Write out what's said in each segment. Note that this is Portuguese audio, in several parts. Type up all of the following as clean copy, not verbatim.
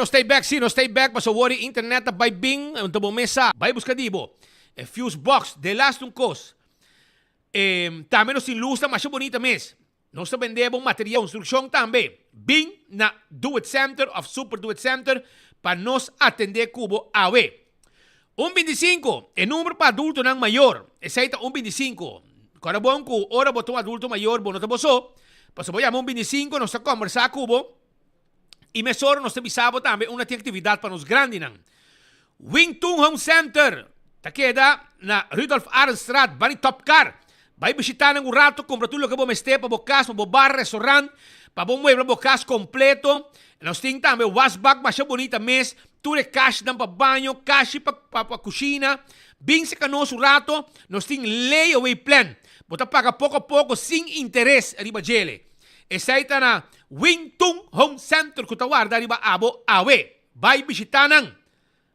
no stay back, no stay back. Pasawari internet at by Bing. Ang tabo mesa. By buscadibo. Fuse box. De last un cos. Também nos ilustra mais bonita mes. Nós vendemos material construção também. Bing na Do It Center of Super Do It Center para nos atender cubo AW. 125 é número para adulto não maior. Esse aí tá 125. Quando bom que ora botou adulto maior, bom não tá boso. Passo vou chamar 125, nós tá conversar cubo. E mesor nós avisamos também uma atividade para nos grandes não. Wingtung Home Center. Tá queda na Rudolf Arnstraat, Bani Top Car. Vai visitar ng rato, compra tudo que vamos ter para bocar, para bar, restaurante, para bom mueble bocar completo. Nós temos também washback, mas bonita mês, tudo cash para banho, cash para cozinha. Bem se canoso rato, nós temos layaway plan. Bota paga pouco a pouco, sem interesse, arriba gele. Essa aí está na Wingtung Home Center, que está guarda arriba abo awe. Vai visitar ng.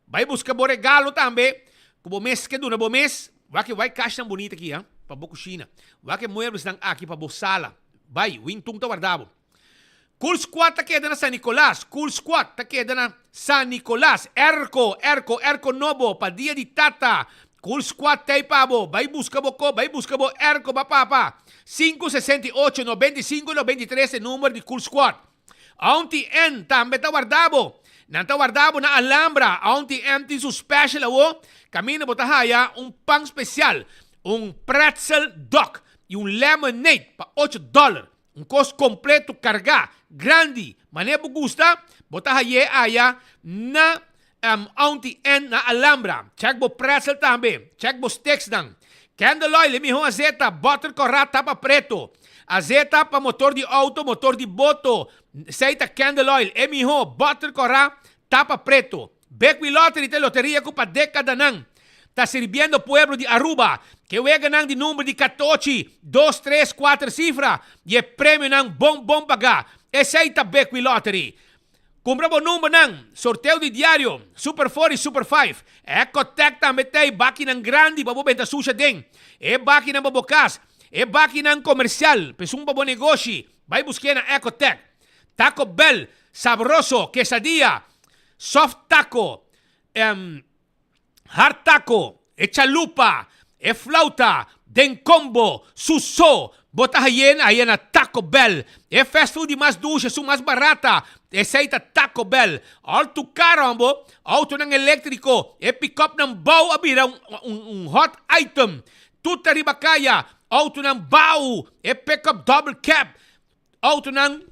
Vai buscar bo regalo também. Como mês que dura, bom mês, vai cash tão bonita aqui, ha? Para boa cozinha. Vai muebles nang aqui para boa sala. Vai, Wingtung tá guardado. Cool Squad tá queda na San Nicolás. Cool Squad tá queda na San Nicolás. Erco novo, pa dia de tata. Cool Squad tay pabo. Vai busca bo Erco ba papa. 568-95-93 número de Cool Squad. Auntie N também tá guardado. Nanta guardado na Alhambra. Auntie N tem su special awo. Camina botahaya pang special. Pretzel dog e lemonade para $8. Costo completo, carga, grande. Maneiro gusta, bota aí na Auntie N na Alhambra. Check bo pretzel também. Check bo steaks dan. Candle oil, miho azeta, butter corra tapa preto. Azeta para motor de auto, motor de boto. Seita candle oil, miho butter corra tapa preto. Becqui Lottery te loteria com pa década nan. Está sirviendo pueblo de Aruba, que voy a ganar de número de 14, 2, 3, 4 cifras, y el premio nan bom pagar. Ese ahí está Becqui Lottery. Compra bom número nan, sorteo de diario, Super 4 y Super 5. Ecotec também tem, baki nan grande, babo benta suja den. Baki nan babocas, baki nan comercial, pesum babo negócio. Vai buscar na Ecotec. Taco Bell, sabroso, quesadilla, soft taco, hard taco, chalupa, flauta, den combo, suso, bota aí na Taco Bell. Fast food mais dulce, mais barata. Aceita Taco Bell. Alto caramba, auto ng elétrico, pick-up ng baw abira, hot item. Tuta ribakaya, auto ng baw, pick-up double cab. Auto ng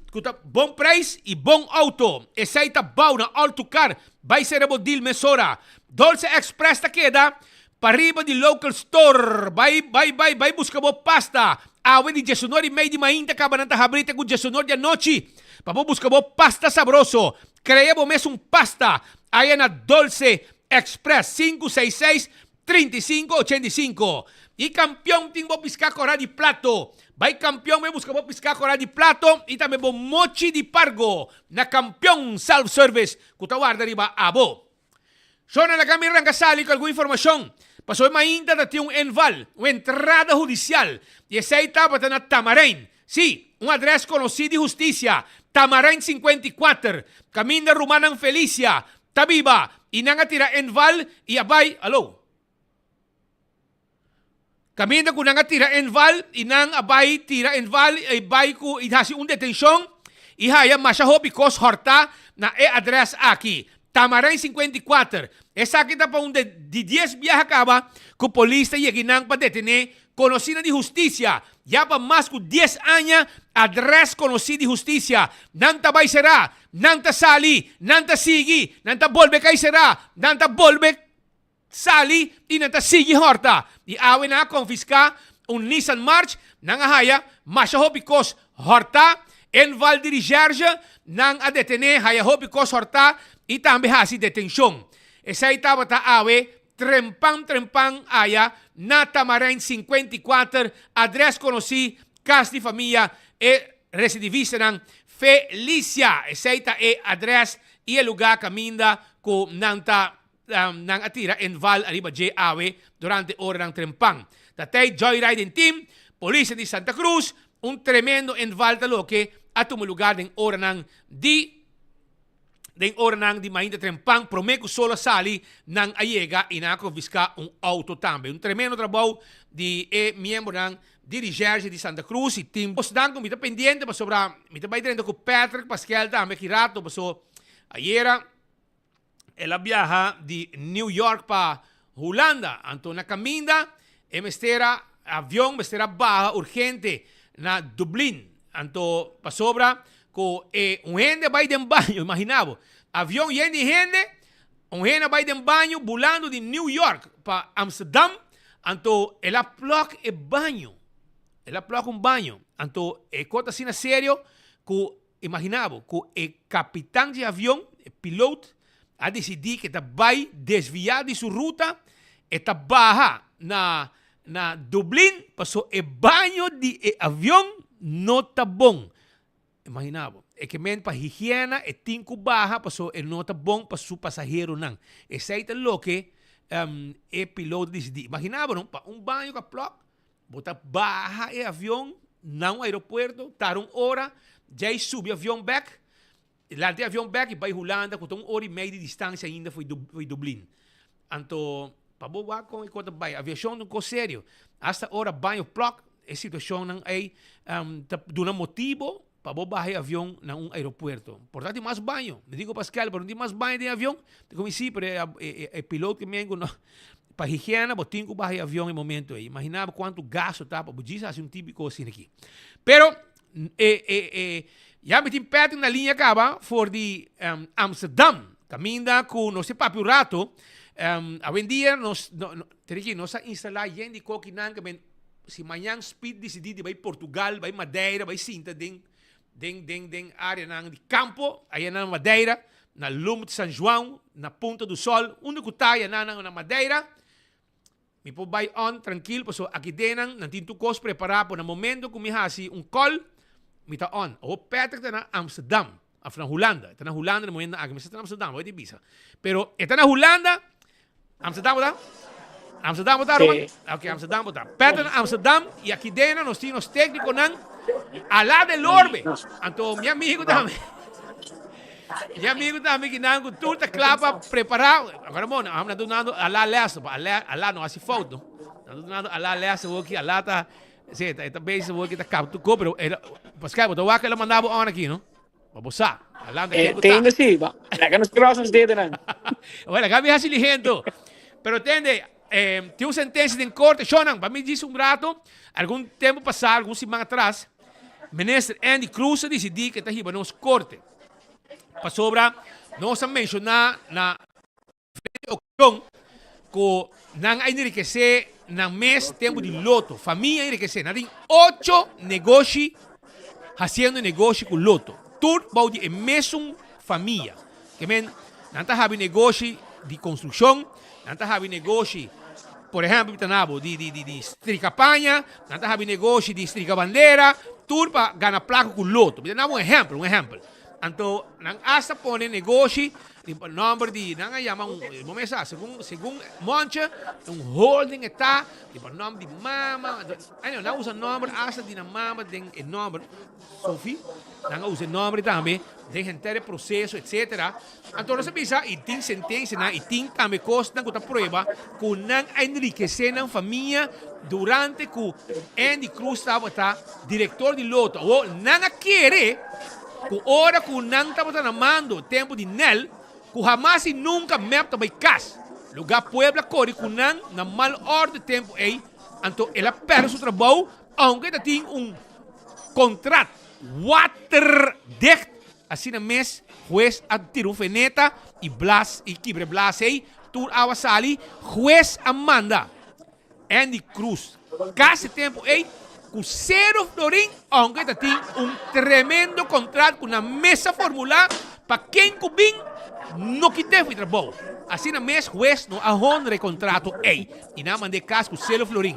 bom price e bom auto. Aceita baw na alto car, vai ser abo deal mesora. Dolce Express ta queda, pariba di local store. Vai busca bo pasta. Awe di Jesunor may di mainta ka ba nanta habrita ku Jesunor di anochi. Papo busca bo pasta sabroso. Crea bo mes un pasta. Ayan na Dolce Express 566-3585. Y campeón ting bo pisca cora di plato. Vai campeón me busca bo pisca cora di plato. Y también bo mochi di pargo. Na campeón self-service. Kutawarda riba abo. So na nagkamirang kasali ko alguna informasyon. Pasoy mainta dati yung enval, o entrada judicial. Y esa etapa na Tamarain. Sí, un address conocido de justicia. Tamarain 54. Caminda Rumanang Felicia. Tabiba. Inanga tira enval y abay. Alo. Caminda ko nanga tira enval. Inang abay tira enval. Abay ko idhasi un detensyon. Ihaya masyaho because horta na address aki. Tamarain 54. Esa kita pa de 10 viaja acaba con polista y eginang pa detene conocida de justicia. Ya pa más que 10 años address conocida de justicia. Nanta bay será, nanta sali, nanta sigi, nanta volve kay será, nanta volve sali y nanta sigi horta. Y awe na confisca un Nissan March nangahaya masyaho because horta en Val Dirigerge nang a detene haya ho because horta y también hasi detención. Esa etapa ta awe, trempang aya, na Tamarain 54, address conocido, casa de familia, residivista ng Felicia. Esa ita address, y el lugar caminda ko nang atira en Val arriba J awe, durante hora ng trempang. Tatay joyriding team, Policía de Santa Cruz, un tremendo en Val taloke, at tumulugar ng hora ng di Den ora nang di mainda trempang promeco solo sali nang ayega inako visca un auto tambe. Un tremendo trabalho di membro nang dirigente di Santa Cruz e team. Os danko mita pendiente pa sobra mita bay dentro con Patrick Pascal tambe kirato paso ayera ela viaja di New York pa Holanda. Anto na caminda mestera avião mestera baja urgente na Dublin. Anto pa sobra ko un gente vai de banho, imaginava. Avião gente un gente vai de banho bulando de New York para Amsterdam, anto ela plok e banho. Ela plok un banho. Anto cota assim na sério, ko imaginava, ko capitão de avião, piloto, a decidir que vai desviar de sua ruta e baja na Dublin, passou e banho de avião não tá bom. Imaginava. É que men para higiene e tinco baja paso el nota bom para su pasajero nan. Essa é lo que e piloto decidi. Imaginava não? Pa banho com plug, bota baja e avião não aeroporto, tar hora, já subi avião back, lá de avião back e vai Holanda com hora e meia de distância ainda foi Dublin. Anto pa boa com enquanto vai aviação não co sério. Hasta hora banho plug, a situação não é do motivo para bajar avião na aeroporto. Portanto, mais banho. Me digo, Pascal, pero não tem mais banho de avião. Como sim, pero é piloto que me no, para higiene, eu tenho que bajar avião em momento aí. Imaginava quanto gasto tá para dizer assim um típico assim aqui. Pero já me tem perto na linha acaba for de Amsterdam. Caminha com não sei papi rato. Hoje em dia nós instalar gente de coquinan que se amanhã speed decidir vai Portugal, vai Madeira, vai Sinta den área de campo, aí na Madeira, na Lume de São João, na Punta do Sol, onde que está aí na Madeira, me pode vai on tranquilo, porque aqui dentro não tem tu coisa preparado para o momento que me hasi call, me está on. O Patrick está na Amsterdam, na Holanda, está na Holanda no momento que me está na Amsterdam, vai de visa. Pero está na Holanda, Amsterdam está? Amsterdam está, Roman? Ok, Amsterdam está. Patrick na Amsterdam e aqui dentro nós temos técnicos Alá del Orbe. Anto, meu amigo também. Meu amigo também que não tudo está claro preparado. Agora, bom, vamos dando alá lessa, alá não assim foto. Nós dando alá lessa, o que alá tá, sei, tá bem se o que tá capto, pero Pascal, botou a que ela mandava on aqui, não? Vamos lá. Alá Tenho sim, va. La que nos crossos dedo não. Olha, gabi assim ligento. Pero entende? Tem uma sentença de corte, Shonan, para mim disse rato, algum tempo passado, algumas semanas atrás, ministro Andy Cruz decidiu que está aqui para nos corte. Para sobra, nós vamos mencionar na ocasião que não enriquecer no mês tempo de loto. Família enriquecer. Tem 8 negócios fazendo negócio com loto. Tudo vai de mesma família. Que men, não está negócio de construção, não está negócio por exemplo, de estrica-panha, não está negócio de estrica-bandeira, tudo para ganhar placa com loto. Um exemplo. Então, não hasta põe negócio, o nome de, não chama vamos dizer, segundo Moncha, holding está, o nome de mama, não usa nome, hasta de mama, tem o nome, Sophie, não usa nome também, tem inteiro processo, etc. Então, nós pensamos, e tem sentença, e tem também coisa, que está prova, que não enriquecer na família durante que Andy Cruz estava diretor de loto, ou não querer, que hora que não estava namando tempo de Nel, que jamais e nunca mesmo também cas. Lugar Puebla corre que não na mal ordem tempo aí, então ela perde seu trabalho, aunque ela tem contrato waterdicht, assim na mês, juez a tiro feneta e blas e quibre blas aí, tur awasali, juez Amanda, Andy Cruz, casi tempo aí, com 0 florim, aunque ela tem tremendo contrato com uma mesa formular para quem cubim no que deve trabalho. Assim na mês, juez no ahonre contrato aí, e não mandei caso com 0 florim.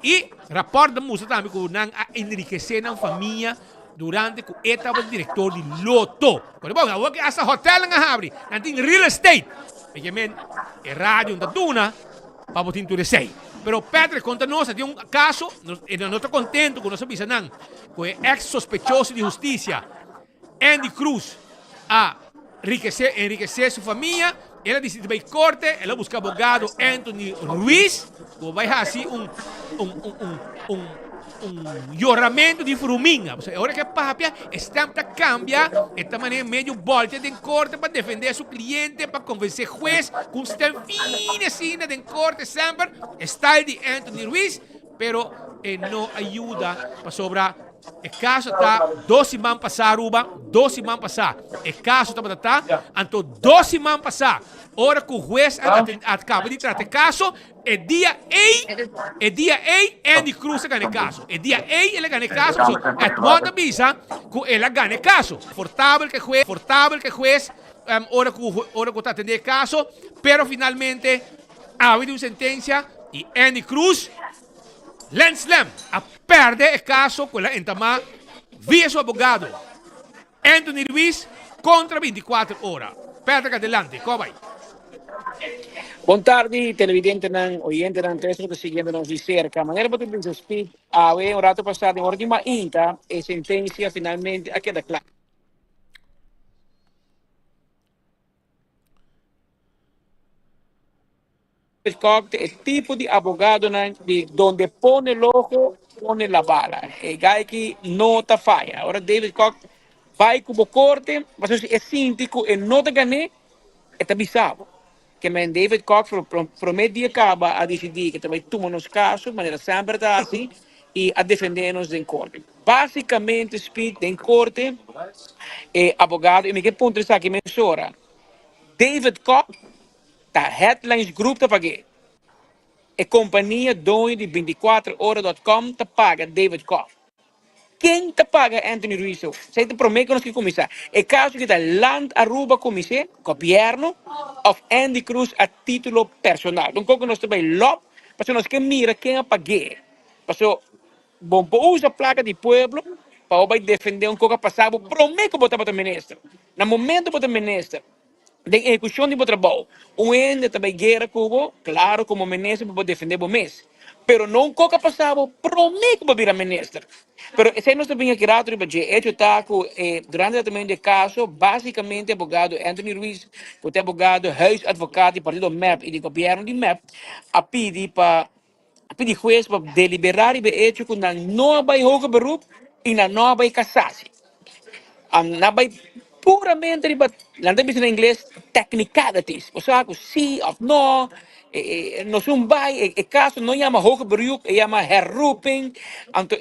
E rapport da música também que não enriquecer na família durante que ele estava diretor de loto. Quando bom, eu que essa hotel nga abre, não tem real estate. Porque men, é rádio da tuna, para botar tudo sei. Pero Pedro conta nós tem caso, e não estou contente com nossa visão, com o ex-sospechoso de justiça, Andy Cruz, a enriquecer su familia. Ela decide vai corte, ela busca abogado Anthony Ruiz, que vai assim um lloramento de fruminha. Agora que papia, estampa cambia, esta maneira meio volta de corte para defender seu cliente, para convencer juez, com esta fina cena de corte sempre, style de Anthony Ruiz, pero não ajuda para sobrar. O caso está 12 semanas passar, Ruba, 12 semanas passar. O caso está, então 12 semanas passar. Hora que o juez acaba de tratar o caso, é dia A, Andy Cruz ganha o caso. É dia A, ele ganha o caso. É tomada avisa que ele ganha o caso. Confortável que juez, hora que está atendendo o caso, pero finalmente ha habido uma sentença e Andy Cruz Lance Slam a perde o caso com a entama via seu advogado Anthony Ruiz contra 24 horas. Perde adelante, como vai? Boa tarde, televidente nan, oyente nan, tres que siguiendo-nos de cerca. Maneira para tu speed, a ver, um rato passado, em última inta, a sentença finalmente a queda clara. El tipo de abogado de donde pone el ojo, pone la bala. El guy que no te falla. Ahora David Koch vai como corte, mas é síndico, e não te ganhei, é bizarro. Que men David Koch promete acaba a decidir que também toma nos casos, de maneira sempre está assim, e a defender-nos em corte. Basicamente, speed em corte, abogado, e me que ponto está aqui, mensura. David Koch, da Headlines Group, tá pagando. A companhia dono de 24horas.com te paga David Koch. Quem te paga Anthony Ruiz? Você te promete que começar. É caso que da land Aruba começar, governo, of Andy Cruz a título personal. Então, como nós também lob, para nós que mira quem a pagar. Para bom, usa a placa de pueblo, para defender um pouco passado, promete que botar para o ministro. No momento para o ministro, de execução de trabalho. Um ende também guerra cubo, claro, como ministro para defender o mês. Pero não coca passava, promete para virar ministro. Pero esse não está bem aqui rato, porque hecho está durante também de caso, basicamente, abogado Anthony Ruiz, o abogado, huisadvogado do partido MEP e do governo de MEP, a pedir para pedir juez para deliberar e hecho com a nova hoge beroep e na nova cassação. Nabay puramente riba, nanti bisa na English, technicalities. O sea, sí of no, no sumbay, caso no llama hoge beroep, llama herroeping, anto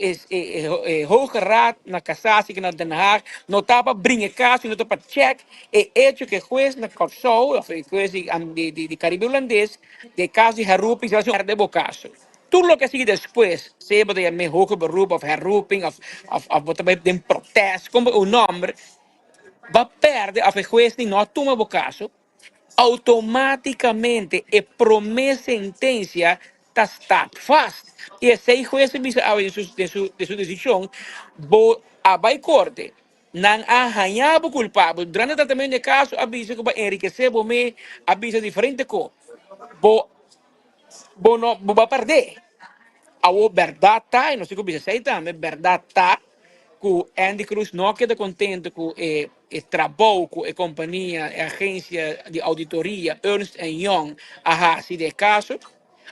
hoge raad na casatie que na Den Haag, no tapa bringe caso, no tapa check, hecho que juez na Corso, of juez de Caribe holandês, de caso de herroeping, se va a hacer de caso. Todo lo que sigue después, se va a me hoge beroep of herroeping, of wat de protest, como o nombre, va a perder a juez ni no toma o caso, automaticamente a promessa sentencia está fast. E esse juez de su decisión, vai corte, não arranhar o culpável. Durante o tratamento de caso, avisa que vai enriquecer o me, avisa diferente coisa. Não vai perder. A verdade está, e não sei como você sei também, verdade está, que Andy Cruz não queda contente com o trabalho que a companhia, a agência de auditoria Ernst Young, a de caso.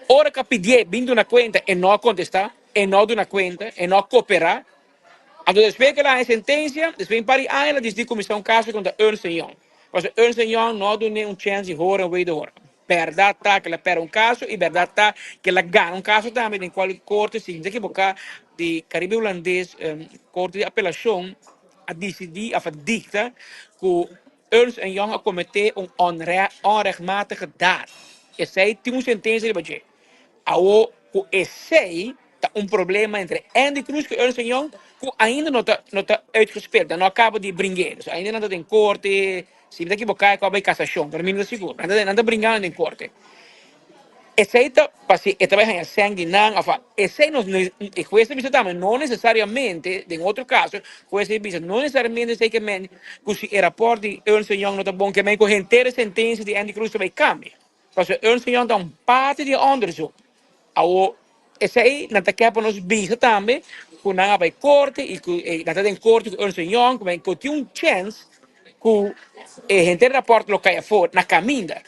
Ora que pedir vindo na conta e não contestar, e não dar na conta, e não cooperar. Então, depois que ela é sentença, depois de pari ela decide começar caso contra Ernst Young. Porque Ernst Young não dá nenhum chance de hora ou de hora. Verdade está que ela perde caso e verdade está que ela ganha caso também em qual corte, se não equivocar, de Caribe holandês, corte de apelação, a decidir, a dicta, que Ernst Young a cometer onrechtmatige daad. E zij tem uma sentença de budget. Ao esse problema entre Andy Cruz e Ernst Young que ainda não está uitgespeeld. Não acaba de brincar. Ainda não está em corte. Se me equivocar, acaba em cassação. Para mim não é seguro. Não está brincando em corte. Esse está em sangue não. Esse não é juez de também não necessariamente, em outro caso, juez de não necessariamente sei que se o rapport de Ernst Young não está bom, que a inteira sentença de Andy Cruz também cambia. Porque Ernst Young dá parte de onderzoek. Esse aí, na tecapa nos bisa também, que não vai corte, e na tecapa em corte com Ernst Young, que tem chance que gente rapporta lo caia fora na caminda.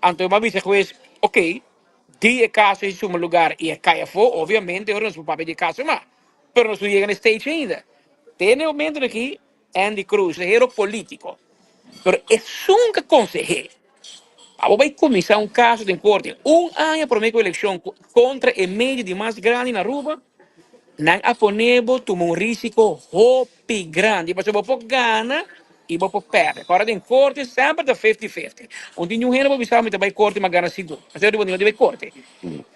Então, uma vez juiz, ok, die caso em seu lugar e caia fora, obviamente, eu não sou papel de caso, mas não chega no stage ainda. Tem um momento aqui, Andy Cruz, hero político, mas é nunca consejero. Abo vai começar um caso de corte. Ano para a eleição contra o meio de mais grande na rua, não a ponebo toma um risco hopi grande. Você vai por gana e vai por perde. Agora em corte sempre da 50-50. Onde nenhum reno vai saber vai corte mas gana seguro. Mas eu não vai corte.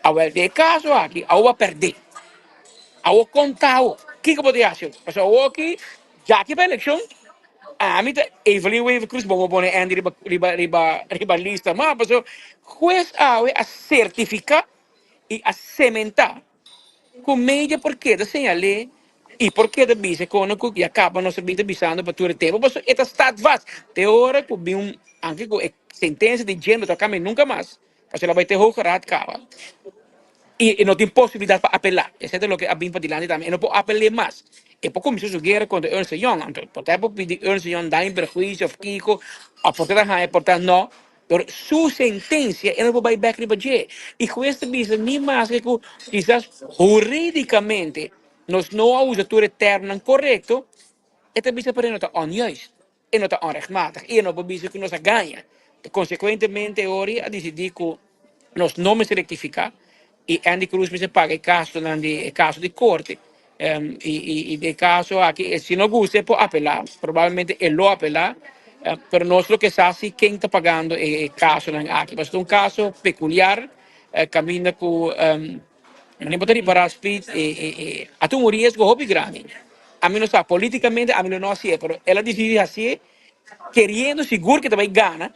Agora de caso aqui, eu vou perder. Eu vou contar o que eu vou fazer. Mas eu aqui já que vai eleição. Mí evaluate even Cruz vamos poner Andy riba lista mas pero juez a certificar y a cementar com media porque da señale e porque da bise quando que acaba não se bita bisando para tudo tempo mas esta está vast te hora que bi anche com sentença de gênero tocar nunca mais porque ela vai ter hoog raad acaba y no tiene posibilidad para apelar. Eso es lo que había para también. No puedo apelar más. Y poco me hizo guerra contra Ernst Young. Entonces, por ejemplo, pedir Ernst Young da en perjuicio of Kiko, a portar no. Pero su sentencia, él no va a ir back para allí. Y con este dice, ni más que quizás jurídicamente nos no usa tu eterno correcto, este bisa para não está onjuist. E não está onrechtmatig. E não bisa que nós ganha. Consequentemente, ora, a decidir que nós não me rectificar. E Andy Cruz me paga o caso de caso de corte. E de caso aqui, se não gusta, pode apelar. Provavelmente ele lo apelar. Pero nós lo que sabe quem está pagando o caso aqui. Mas é um caso peculiar. Caminha com não pode reparar speed a tu um risco hobby grande. A mim não sabe, politicamente a mim não assim, mas ela decide assim, querendo seguro que também ganha,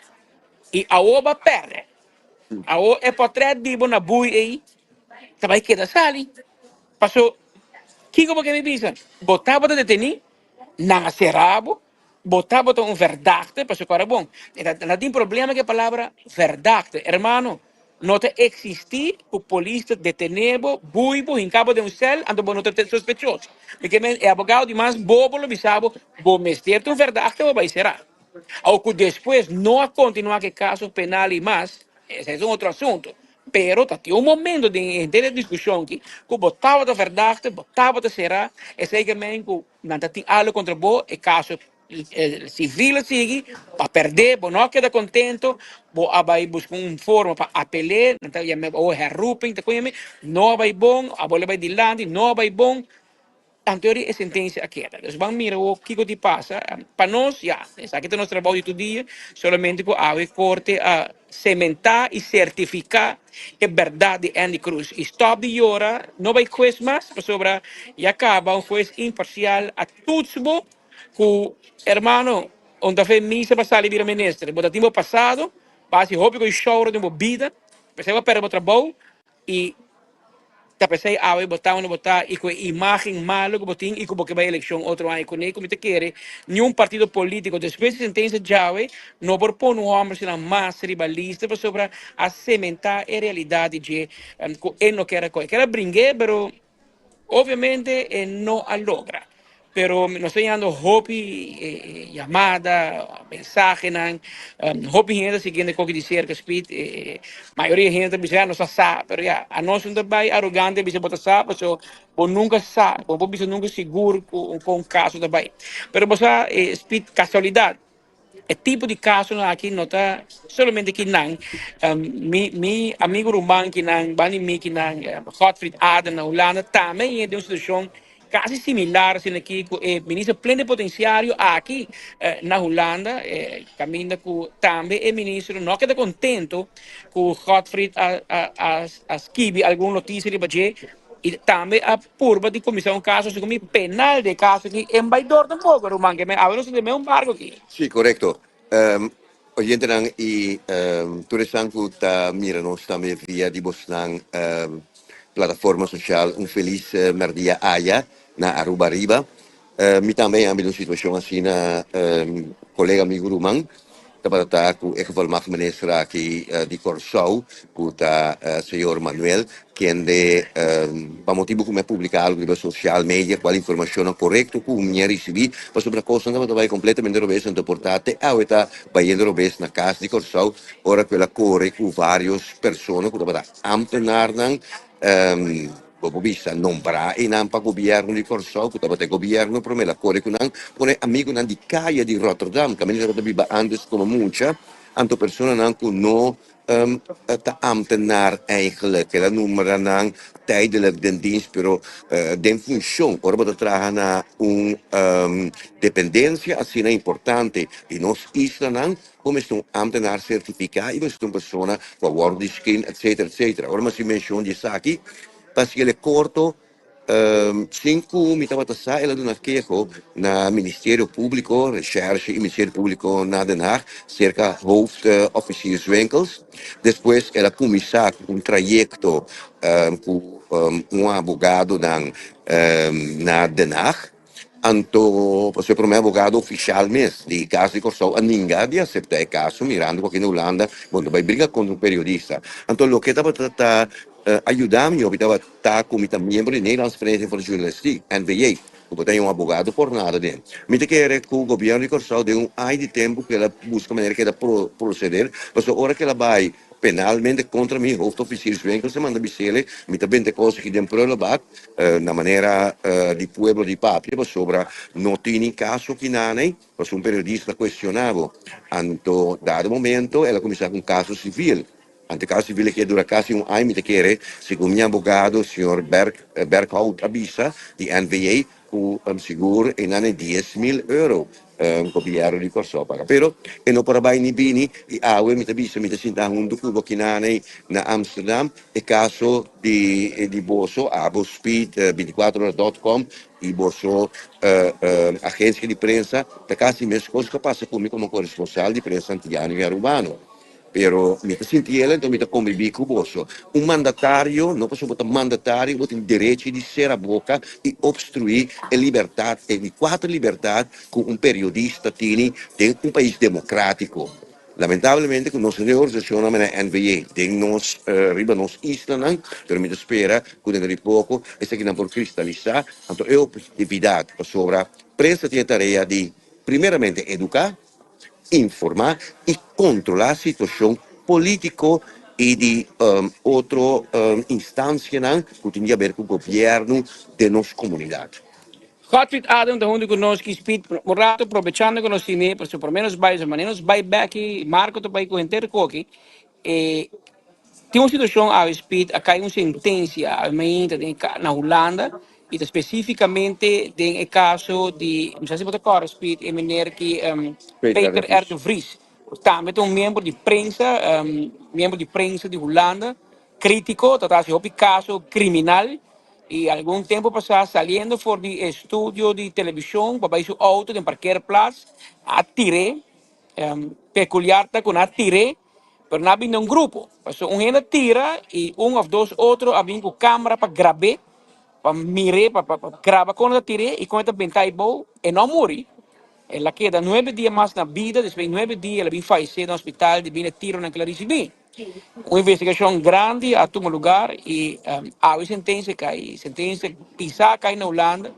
e a oba perde. A o é para trás de na bui aí, também queda sali. Passou, que como que me dizem? Botava de detenir, não serabo, botava de verdade, passou para bom. Não tem problema que a palavra verdade, hermano. Não te existir o polícia detenebo, buibo, em cabo de cel, ando não te sospechoso. Porque é abogado de mais bobo, lo bisabo, vou meter tu verdade ou vai ser. Ao que depois não continuar que caso penal e mais, esse é um outro assunto. Pero tati um momento de entender discussão que botava da verdade, botava da será, é seguramente que não tem algo contra o caso civil sigue para perder, não queda contento, vai buscar uma forma para apelar, então já me ou herruping, não vai bom, a bola vai dilante, não vai bom. En teoria é sentença aquela. Dus vamos mirar o que te passa. Para nós, já, aqui tem nosso trabalho todo dia, somente com a corte a cementar e certificar a verdade de Andy Cruz. E stop de hora, não vai juez mais, sobre e acaba um juez imparcial a tudo que, hermano, onde fez missa para sair vir a ministra. Bota tempo passado, base roupa com o choro de uma vida, pensava para o trabalho e tapos botar no botar e com imagem malo que botin e como que vai eleição outro ano com ele como te quer nenhum partido político depois de sentença já não propõe um homem na massa ribalista para sobre a cimentar a realidade de ele não quer brincar, pero obviamente no logra. Pero nos estoy dando hopi, llamada, mensaje, hopi gente siguiendo con que dice que speed, mayoría de gente dice no sabe, pero ya, a nosotros no vai arrogante, dice bota sabe, so, por nunca sabe, por dice nunca seguro con caso de vai. Pero bosa speed casualidad. El tipo de caso aquí no está solamente que mi amigo rumán que bani mi que Godfried Aden na Holanda também é de uma situação quase similar assim aqui com o ministro plenipotenciário aqui na Holanda caminha com também o ministro não queda contento com Godfried a escrever alguma notícia de baixo e também a curva de comissão caso como penal de caso que é embaixador tampoco rumán que me habla de meu embargo aqui. Sì, corretto. Oyente nang i turesan ta mira non sta me via di Bosnan plataforma social un feliz merdia aya na Aruba Riba. Mi também amigo situação assim na colega amigo Ruman. dapat ku geval mag minister aqui di Corsou, ku ta senhor Manuel, quien de motivo come pubblicare algo social media, quale informazione corretta ku mi recebi, ma sobre cosa andava vai completamente rovescio portate a eta bayendo rovescio na casa di Corsou, ora quella corre ku varios persone ku dapat amtenarnan Bobo bisa nombra inang pa gobyerno di Corsou, kung dapat gobyerno pero may lakore ko nang kung amigo nang di kaya di Rotterdam, kami nila biba andes como mucha, anto persona nang kuno te ambtenaar eigenlijk. Dat noemen we dan tijdelijk den dienst, pero den función, ora we tragen na un dependencia así na importante y nos isla come un ambtenaar certificado y una persona con wordiskin, etcétera, etcétera. Ora ma si menciona di saki, parce ele corto 5 mitad sa ela do quejo na Ministério Público, Recherche e Ministério Público na Den Haag, cerca hoofdofficierswinkels. Depois ela começar um trajecto com um advogado na Den Haag. Anto, se per me avvocato ufficiale di casi di corso a ninga di accettare il caso mirando qua in Olanda quando vai briga con un periodista. Anto lo che stava aiutarmi, io abitava come membro di Nederlandse Vereniging voor de Journalistiek, NVJ. Como tem um advogado por nada dentro. Me te quer que o governo de Corsou deu ai de tempo que ela busca maneira que ela proceder, mas a hora que ela vai penalmente contra mim, hoofdofficierswinkel, se manda bisele, mi te bente cose che den prullenbak, na maniera di pueblo di papia, ma sopra notini in caso che nane, was un periodista questionavo, anto dato momento, ela cominciava un caso civile. Ante caso civile che dura quasi un anno, mi te chiede, secondo mio avvocato, signor Berghout Abissa, di NVA, cu seguro in anni 10.000 euro governo di Corsou paga. Pero e no para bai ni bini i awe mi tabisa mi tasinta hundu ku bokinane na Amsterdam e caso di Bosso Abo Speed 24ore.com i Bosso agenzia di prensa da casi mes cose che passa come corresponsale di prensa antiano e urbano. Pero mi senti ele, então mi convivi com o bolso. Um mandatário, não posso botar mandatário, tem direito de ser a boca e obstruir a liberdade, e quatro liberdades que um periodista tem em um país democrático. Lamentavelmente, com nossa organização, a NVA, tem nos riba nos islas, pero mi spera, que dentro di poco, essa aqui não por cristalizar, então é objetividade sobre a prensa tem a tarefa de, primeiramente, educar, informar y controlar la situación político y de otra instancia que tiene que ver con el gobierno de nuestra comunidad. Gottfried Adam, da hunde conosco speed morato aprovechando que nos tiene, pues por menos vai, menos vai back, Marco to vai com inteiro coque. Tem uma situação a speed, a cai uma sentença a mente na Holanda e especificamente tem o caso de, não sei se você conhece speed, é menino que Peter R. de Vries, também é um membro de prensa de Holanda, crítico, trata-se de um caso criminal e algum tempo passado saindo for de estúdio de televisão, para seu auto em parqueerplaats, atiré, peculiar com atiré, pero não havia um grupo. Então, um ainda tira e um ou dois outros havia com câmera para gravar, para mirar, para gravar quando tirei e quando bentai bom e não morri. Ela queda 9 dias mais na vida, depois de 9 dias ela vem falecer no hospital, de vir tiro naquela recebi. Uma investigação grande a tomar lugar e a sentença cai, sentença pisar cai na Holanda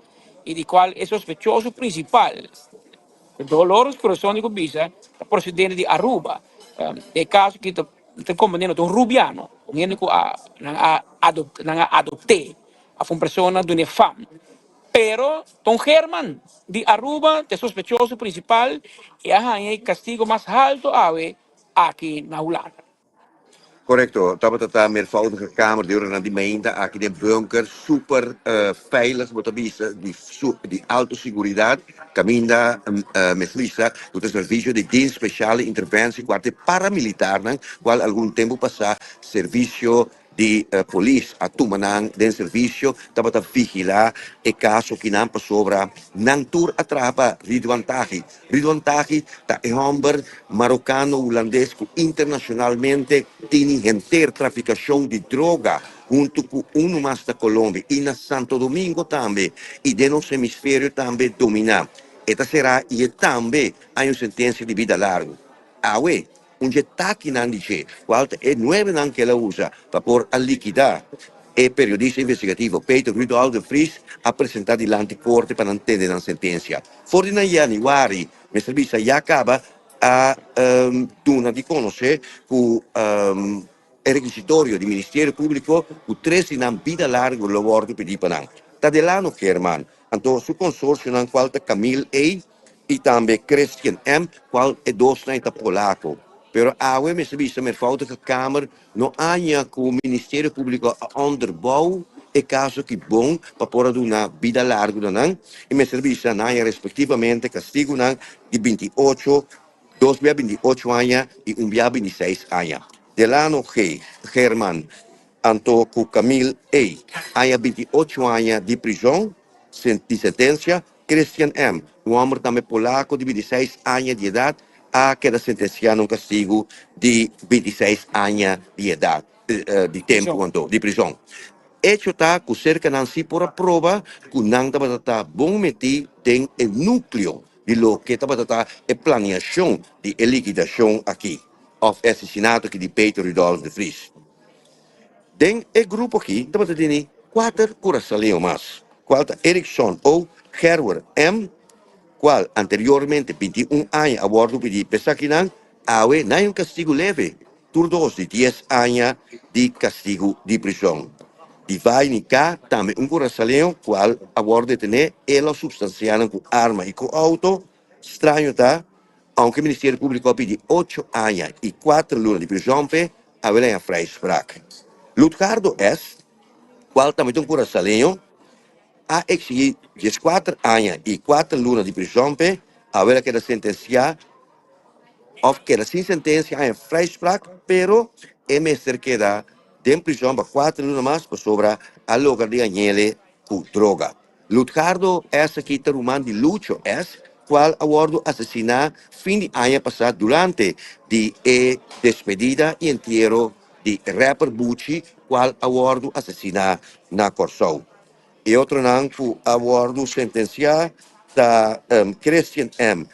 e de qual é sospechoso principal. Dolores Crosónico Bisa, procedente de Aruba. É caso que tem comandante um rubiano, um único adopté, a uma pessoa de uma fama. Pero Tom Herman de Aruba, é sospechoso principal, e há castigo mais alto aqui na Holanda. Correcto, dat de meervoudige kamer de naar die gemeente, aquí de bunker, super veilig, wat die alta seguridad, caminda meslisa, het is servicio de dienst speciale interventie, quarte paramilitar, qual algún tempo passa servicio de police a tumanang den servicio, dat vigilar e caso que não sobra, não tur atrapa Ridwan Taghi. Ridwan Taghi ta e hombre marocano holandês que internacionalmente tem intertraficação de droga junto com um mais da Colômbia e na Santo Domingo também e de nosso hemisfério também dominar. Esta será e também há uma sentença de vida larga. Awe, un jetaki nan dice, qualche e nueve nan che la usa per por a liquidare. E periodista investigativo Peter Rudolf de Vries ha presentato l'anticorte per attendere una sentenza. Fuori negli anni, mi servizio ya acaba a una di conoscere che il requisitorio del Ministero Pubblico che tre si non vita largo il lavoro per di Panang. Tadelano Kerman, anto su consorzio nan qualche Camille A e anche Christian M, qual è docente polacco. Però awe mi servizio met foute che Kamer no anja che il Ministero Pubblico a onderbouw e caso che bon per porre una vita larga nan e mi servizio anja rispettivamente castigo nan di 28 28 anni e un 26 anni. Delano G. German Antoco Camille E. Há 28 anos de prisão, de sentença. Christian M. Um homem também polaco de 26 anos de idade, a queda sentenciado um castigo de 26 anos de idade, de tempo, de prisão. Hecho está que cerca não se por a prova que não está bom meter tem o núcleo de lo que está a planeação de liquidação aqui, of assassinato aqui de Peter Rudolf de Vries. Den el grupo aqui, estamos tendo quatro corações mais. Qual Erickson O. Gerwer M. Qual anteriormente 21 anos a bordo de Pesaquinan, awe na um castigo leve, turdos de 10 anos de castigo de prisão. E vai cá também coração qual a bordo de ter ela substanciada com arma e com auto, estranho tá? Aunque o Ministério Público pede 8 anos e 4 lunas de prisão, a ver a freispraak. Lutgardo S., qual também coração, a exigido 14 anos e 4 lunas de prisão, a ver que era sentenciado, ou que era sem sentença em freispraak, pero é mestre que dá de prisão para 4 lunas mais para sobrar a lugar de anhele com droga. Lutgardo S. aqui está rumando de Lucho S., qual abordo assassinar fim de ano passado durante de despedida e entierro de rapper Bucci, qual abordo assassinar na Corsou. E outro não que abordo sentenciar da Christian M.,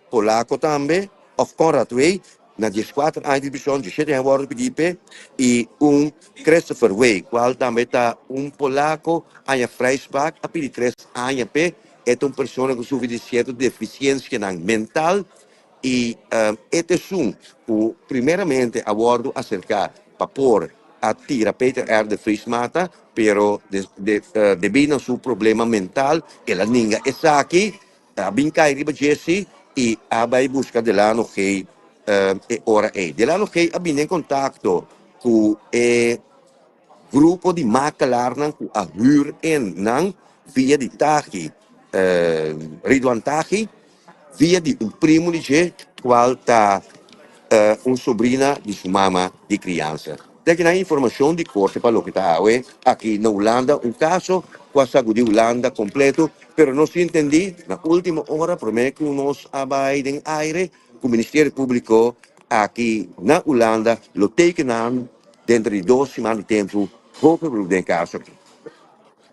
polaco também, of Conrad Way, na 14 anos de prisão, 17 anos de PDP, e Christopher Way, qual também está polaco, em freispraak, a pedir 3 anos, é uma pessoa com suficiente deficiência mental, e este é primeiramente abordo acerca para pôr a tira Peter R. de Vries mata, pero devido ao seu problema mental, ela ninga está aqui, a bincai riba Jesse, e a vai buscar de lá no que e ora é. De lá no que a em contato com o grupo de makelaar com a huur in via de Tachi, Ridwan Tachi, via de primo de G, qual está sobrina de sua mama de criança. Tem a informação de corte para o que está aqui na Holanda, caso quase de Holanda completo, pero não se entendi, na última hora, promete que nós trabalhamos em aire, que o Ministério Público aqui na Holanda lo tekenan dentro de 2 semanas de tempo, hopen we den caso aqui.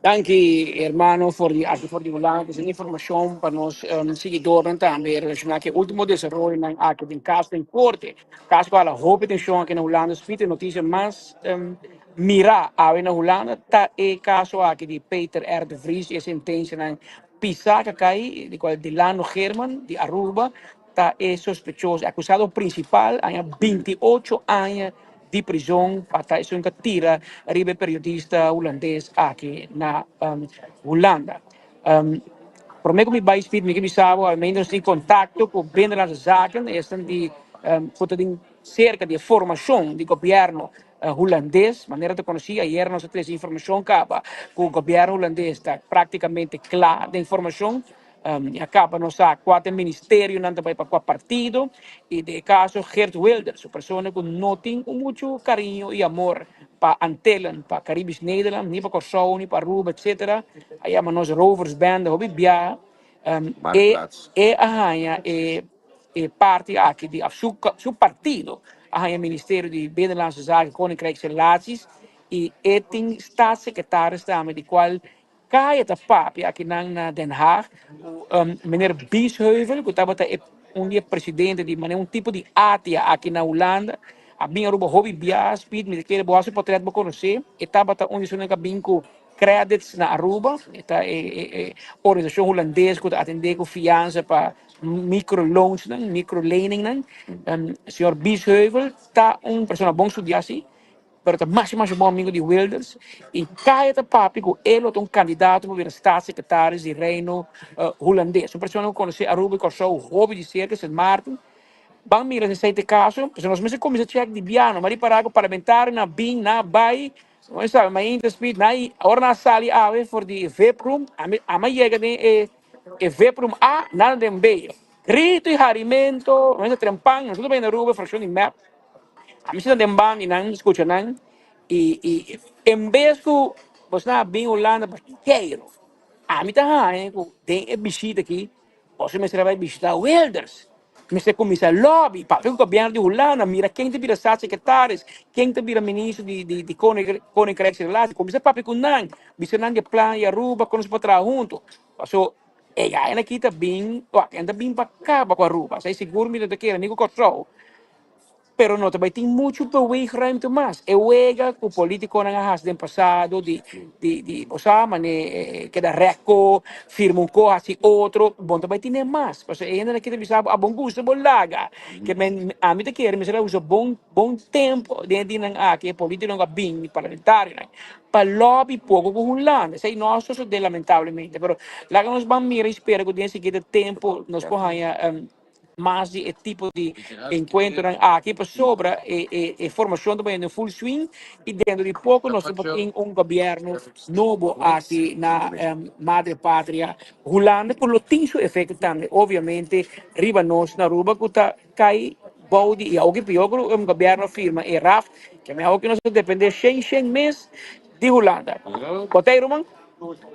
Dank je, hermano, voor die belangrijke informatie para nós seguidores também relacionado com o último desenvolvimento na aqui em caso em corte. Caso que a hope atenção aqui na Holanda, speed notícia mais mira aí na Holanda, tá é caso aqui de Peter R. de Vries e sentença na Pisaca cai, de qual Delano German de Aruba, tá é sospechoso, acusado principal, há 28 anos de prisão para isso que tira ribe periodista holandês aqui na Holanda. Por mim, como vai speed, me que sabe, ao menos em contato com binnenlandse zaken, estão de cerca de formação do governo holandês, maneira de conhecer, ayer nós temos informação que o governo holandês está praticamente claro de informação. Acaba nos a quatro ministérios não também para quatro partidos e de caso Geert Wilders, uma pessoa que não tem muito carinho e amor para Antillen, para Caribisch Nederland, nem para Curaçao, nem para Aruba, etc. Aí nós Rovers Band, hobby bia e arranha e parte aqui de seu partido, arranha Ministério de Binnenlandse Zaken, Koninkrijkse Relaties e tem staatssecretaris também de qual kaya ta papi aqui na Den Haag, meneer Biesheuvel, que estava um dia presidente de maneira um tipo de ATIA aqui na Holanda. A minha Aruba hobby bias, speed, me querer boa portrait para conhecer. Etapa tá onde eu nunca binco credits na Aruba. Eta organização holandesa que atender com fiança para microloans, microlending. Senhor Biesheuvel tá pessoa bom estudar assim. Pero tá mais bom amigo de Wilders. E cada papi com ele é candidato para staatssecretaris de reino holandês. Uma pessoa que conhece Aruba com seu hobby de cerca, Sint Maarten. Bang mira se este caso, pues nos meses como se check di biano, mari parago parlamentar na bin na bai, não sabe, mas ainda speed na ora na sali ave for di veprum, a mai chega de veprum a nada de meio. Grito e harimento, não é trempang, nós tudo bem na rua, fração de map. A mim se não demban e não escuta não. E em vez que você na bin Holanda inteiro, a mim tá tem visita aqui, você me vai visitar Wilders. Mr. Comisar Lobby, para o governo de Holanda, mira quem te vira staatssecretários, quem te vira ministro de Koninkrijk Relaties, comisar papi com nan, bisa nan de plan e Aruba, quando se pode trabalhar junto. So, aí aqui tá bem, ainda bem para cá, para Aruba, sei seguro me de que era nico control. Pero no, também tem muito beweegruimte mais. Eu ega que o político não has do passado, osama, que da reco, firma coisa assim, outro, bom, também tem mais. Porque ainda naquele bisabo, a bom gosto, bom laga. Que a mim te quer, mas ela usa bom tempo, dentro de que político não é bem parlamentar, né? Para lobby pouco com Holanda. Sei, nós somos lamentavelmente. Pero lá que nós vamos mirar, espera que o dia seguinte tempo, nós corramos mais de tipo de encontro aqui para sobra e formação também no full swing e dentro de pouco nós temos governo novo aqui na madre pátria Holanda por lo tem seu efeito também obviamente riba nós na Aruba que está cai body e algo pior governo firma e RAF que é algo que nós depende 100 mês de Holanda. Botei, Roman?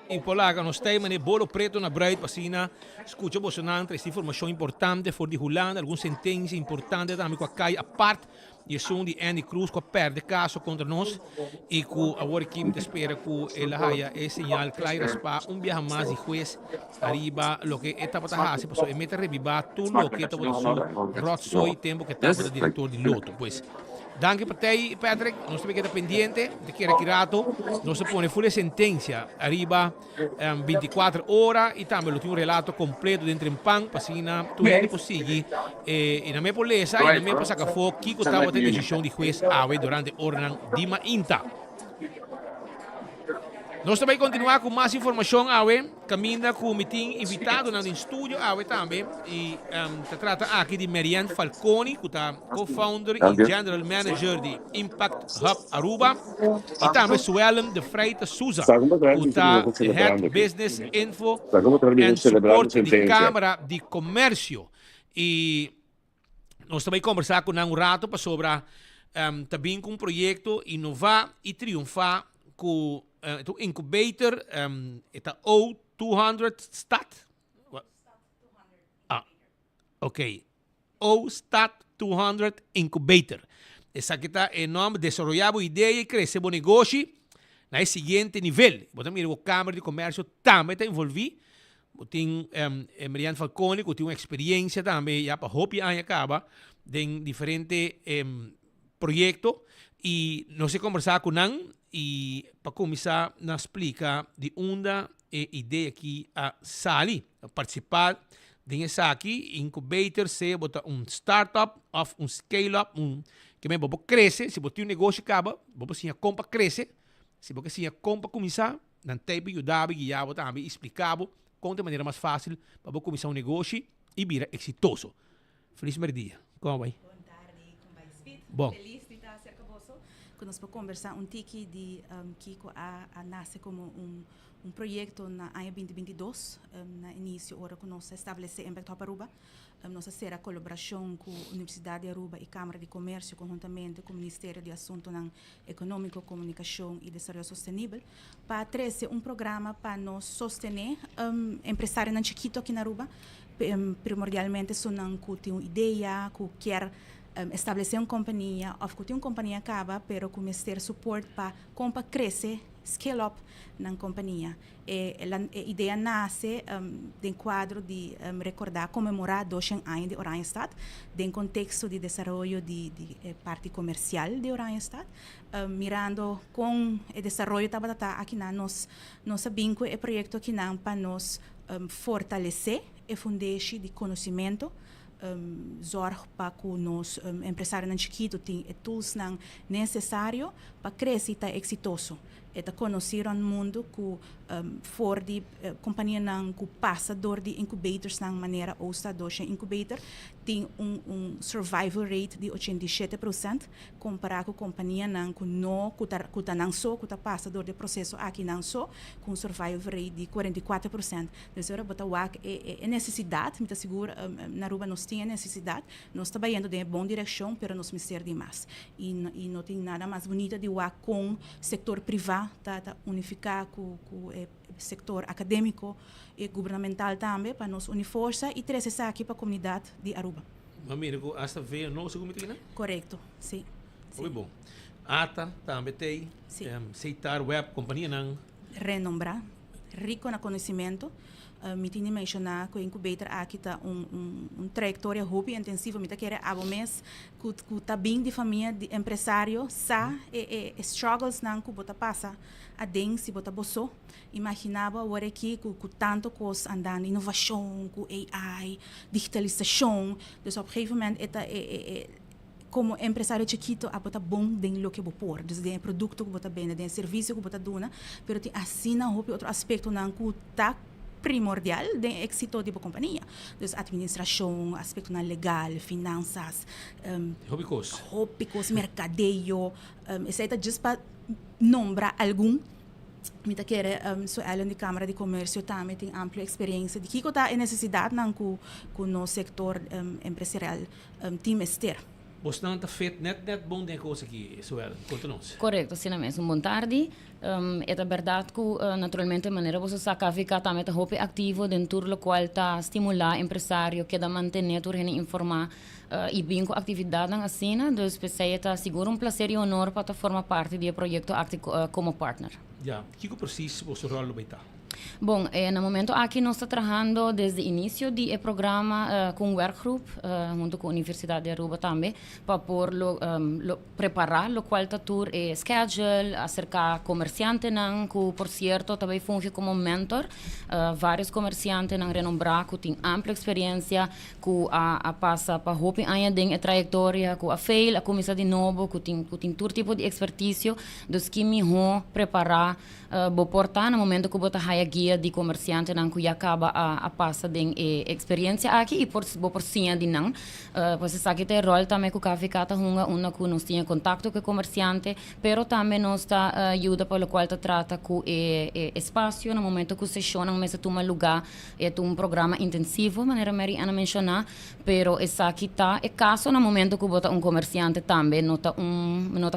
In Polaga, nós temos um bolo preto na Bright Pasina. Escuta você não esta informação importante for de Holanda, alguma sentença importante também com a cai a parte e som de Andy Cruz que perde caso contra nós e que agora que me espera que ele haja é sinal claro para viaje mais de juez arriba lo que estava a fazer, porque mete revivar tudo o que estava su Rotsoi tempo que estava diretor de Loto, pues. Danke per te, Patrick. Non stiamo che pendiente, di chi era tirato. Non si pone fuori sentenza. Arriva 24 ore e tambe l'ultimo relato completo dentro in pan, passina tu e possigi. E na me polesa, e na me passa che fu chi stava te decisione di juez ave durante ornan di ma inta. Nós também continuar com mais informação, caminha com o meeting invitado no estúdio, também, e se trata aqui de Marianne Falconi, que é co-founder e general manager de Impact Hub Aruba, e também Suelen de Freitas Souza, que é Head Business Info and Support de Câmara de Comércio. E nós também conversar com um rato sobre também com um projeto inovar e triunfar com tu incubator eta O200 stat. Ok. O-Stat 200 incubator. Essa que está em nome de desarrollar boa ideia e crescer bom negócio na seguinte nível. Botamos a Câmara de Comércio também está envolvido. Tem Marianne Falconi, que tem uma experiência também, já para hopi acaba, de diferentes projetos. E nós conversar com ele e para começar a explicar de onde a ideia que a sali a participar de essa aqui incubator se bota startup of scale-up que mesmo para crescer se botar negócio acaba para se a compra crescer se porque se a compra começar não tem que ajudar e já também explicar com de maneira mais fácil para começar negócio e vira exitoso. Feliz dia. Como vai? Boa tarde, como vai Speed? Bom. Feliz de estar cerca vosso. Nós vamos conversar tiki de Kiko a nasce como projeto na ano 2022, na início hora que nós estabelecer Impact Hub Aruba. Nós será colaboração com a Universidade de Aruba e Câmara de Comércio, conjuntamente com o Ministério de Assuntos Econômico, Comunicação e Desenvolvimento Sustentável, para trazer programa para nós sostener empresários na Chiquito aqui na Aruba, primordialmente são que tem uma ideia, que quer estabelecer uma companhia, ou que tem uma companhia acaba, pero com ter suporte para comprar crescer scale-up na companhia. A ideia nasce do quadro de recordar, comemorar 200 anos de Oranjestad, no contexto de desenvolvimento de parte comercial de Oranjestad, mirando com o desenvolvimento da aqui na nós vínculo é projeto que não para nos fortalecer a fundação de conhecimento, zorg para que os empresários chiquitos tenham tools necessários para crescer e exitoso. É conhecer o mundo que for de companhia que passa dor de incubators na maneira ou está doce incubator tem survival rate de 87% comparado com companhia que não que passa dor de processo aqui não só com survival rate de 44%. Então agora botar é necessidade, me está seguro na Aruba nós tinha necessidade, nós está indo de boa direção, pero nós precisamos de mais e não tem nada mais bonito de com setor privado tá unificar com o setor acadêmico e governamental também para nos unir força e trazer isso aqui para a comunidade de Aruba. Mamiro, hasta ver não segundo me Correto, sim. Muito bom. Ata também tem aceitar web companhia não renombrar, rico na conhecimento. Me tinha mencionar que o incubator aqui está trajetória hobby intensiva, me quer algo mês que está bem de família de empresário, struggles não que bota passa a den se bota bosso, imaginava agora aqui que tanto coisa andando inovação, com AI, digitalização, então, op gegeven moment como empresário chiquito a botar bom dentro do que vou pôr, desde o produto que botar bem, desde o serviço que botar dona, pero tem assim não outro aspecto não que está primordial de éxito de uma companhia. Então, administração, aspecto legal, finanças, hobbycos, mercadeio, etc. Just para nombrar algum. Me quer so ela de Câmara de Comércio também tem ampla experiência de que está a necessidade não com no setor empresarial tem ester. Você não está feito net bom de coisa aqui, Suela, conta-nos. Correto, sim mesmo. Boa tarde. É verdade que, naturalmente, a maneira você saca ficar também está muito ativo dentro do qual está estimular empresário que dá manter e informar e bem com atividade na cena, então, especialmente, está seguro prazer e honor para formar parte do projeto como partner. Já, que preciso você rol vai estar? Bom, no momento aqui nós estamos trabalhando desde o início do programa com o workgroup, junto com a Universidade de Aruba também, para preparar o qual tour schedule, acerca comerciantes, que por certo também funge como mentor, vários comerciantes renombrados que têm ampla experiência, que passa para hopi anos a trajetória, que a fail, a começar de novo, que tem todo tipo de expertise, dos que me preparar, vou portar no momento que vou a guia de comerciante não que acaba a passar de experiência aqui e por cima de não você sabe que tem rol também que o café cata uma que nós tinha contato com o comerciante pero também nós está ajuda pelo qual está trata com espaço no momento que se chama mas toma lugar é programa intensivo maneira Mariana mencionar pero essa aqui tá é caso no momento que bota comerciante também nota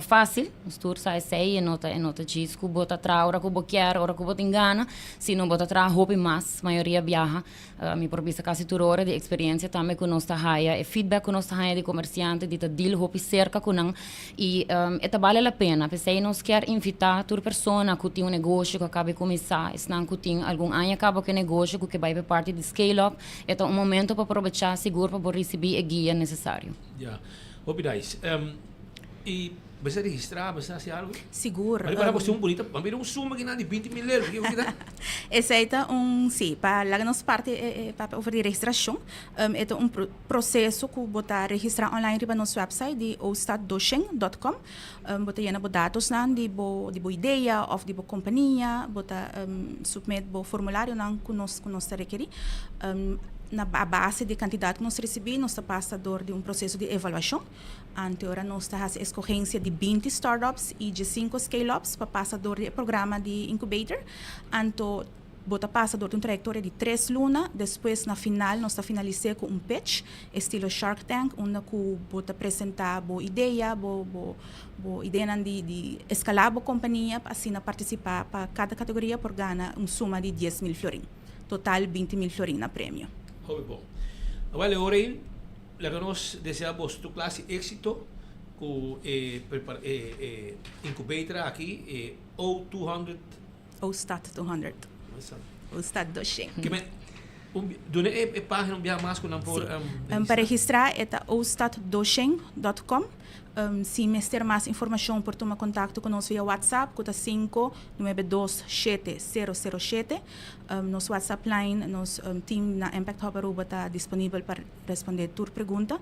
fácil os tour sai nota diz que bota tra hora que boquear hora que bota engana se não botar atrás roupa mais maioria viaja me provisa quase toda hora de experiência também com nós tahaia e feedback com nós tahaia de comerciante de deal roupa cerca com não e vale a pena pensei nós quer invitar toda pessoa que tem negócio que acaba de começar senão que tem algum ano acaba que negócio que vai para parte de scale up é momento para aproveitar seguro para receber a guia necessário já obidais e você registrar, você fazer algo? Seguro. Mas para você bonita, mas mira suma que não de 20 mil euros, que é Essa sim, para lá nossa parte para oferecer registração, é processo que botar registrar online para nosso website de ostaddochen.com, botar aí os dados de boa ideia ou de boa companhia, botar submeter o formulário não que nós requerir. Na base de candidato que nós recebemos, nós estamos passador de processo de avaliação. Agora, nós estamos a escorrência de 20 startups e de 5 scale-ups para passador de programa de incubator. Então, bota passador de trajetória de 3 lunas. Depois, na final, nós estamos finalizando com pitch, estilo Shark Tank, onde bota apresentar boa ideia de escalar a companhia, assim, participar para cada categoria por ganhar suma de 10 mil florins. Total 20 mil florins na prêmio. Muy bom. Vale, Aurel, la que nos deseamos tu clase éxito com incubator aqui, O200. OSTAT 200. OSTAT 200. Que dona página onde mais com por Para registrar é ostat200.com. Se ter mais informação, por tomar contato conosco via WhatsApp, que é 592-7007. Nosso WhatsApp line, nosso team na Impact Hub Aruba está disponível para responder a tua pergunta.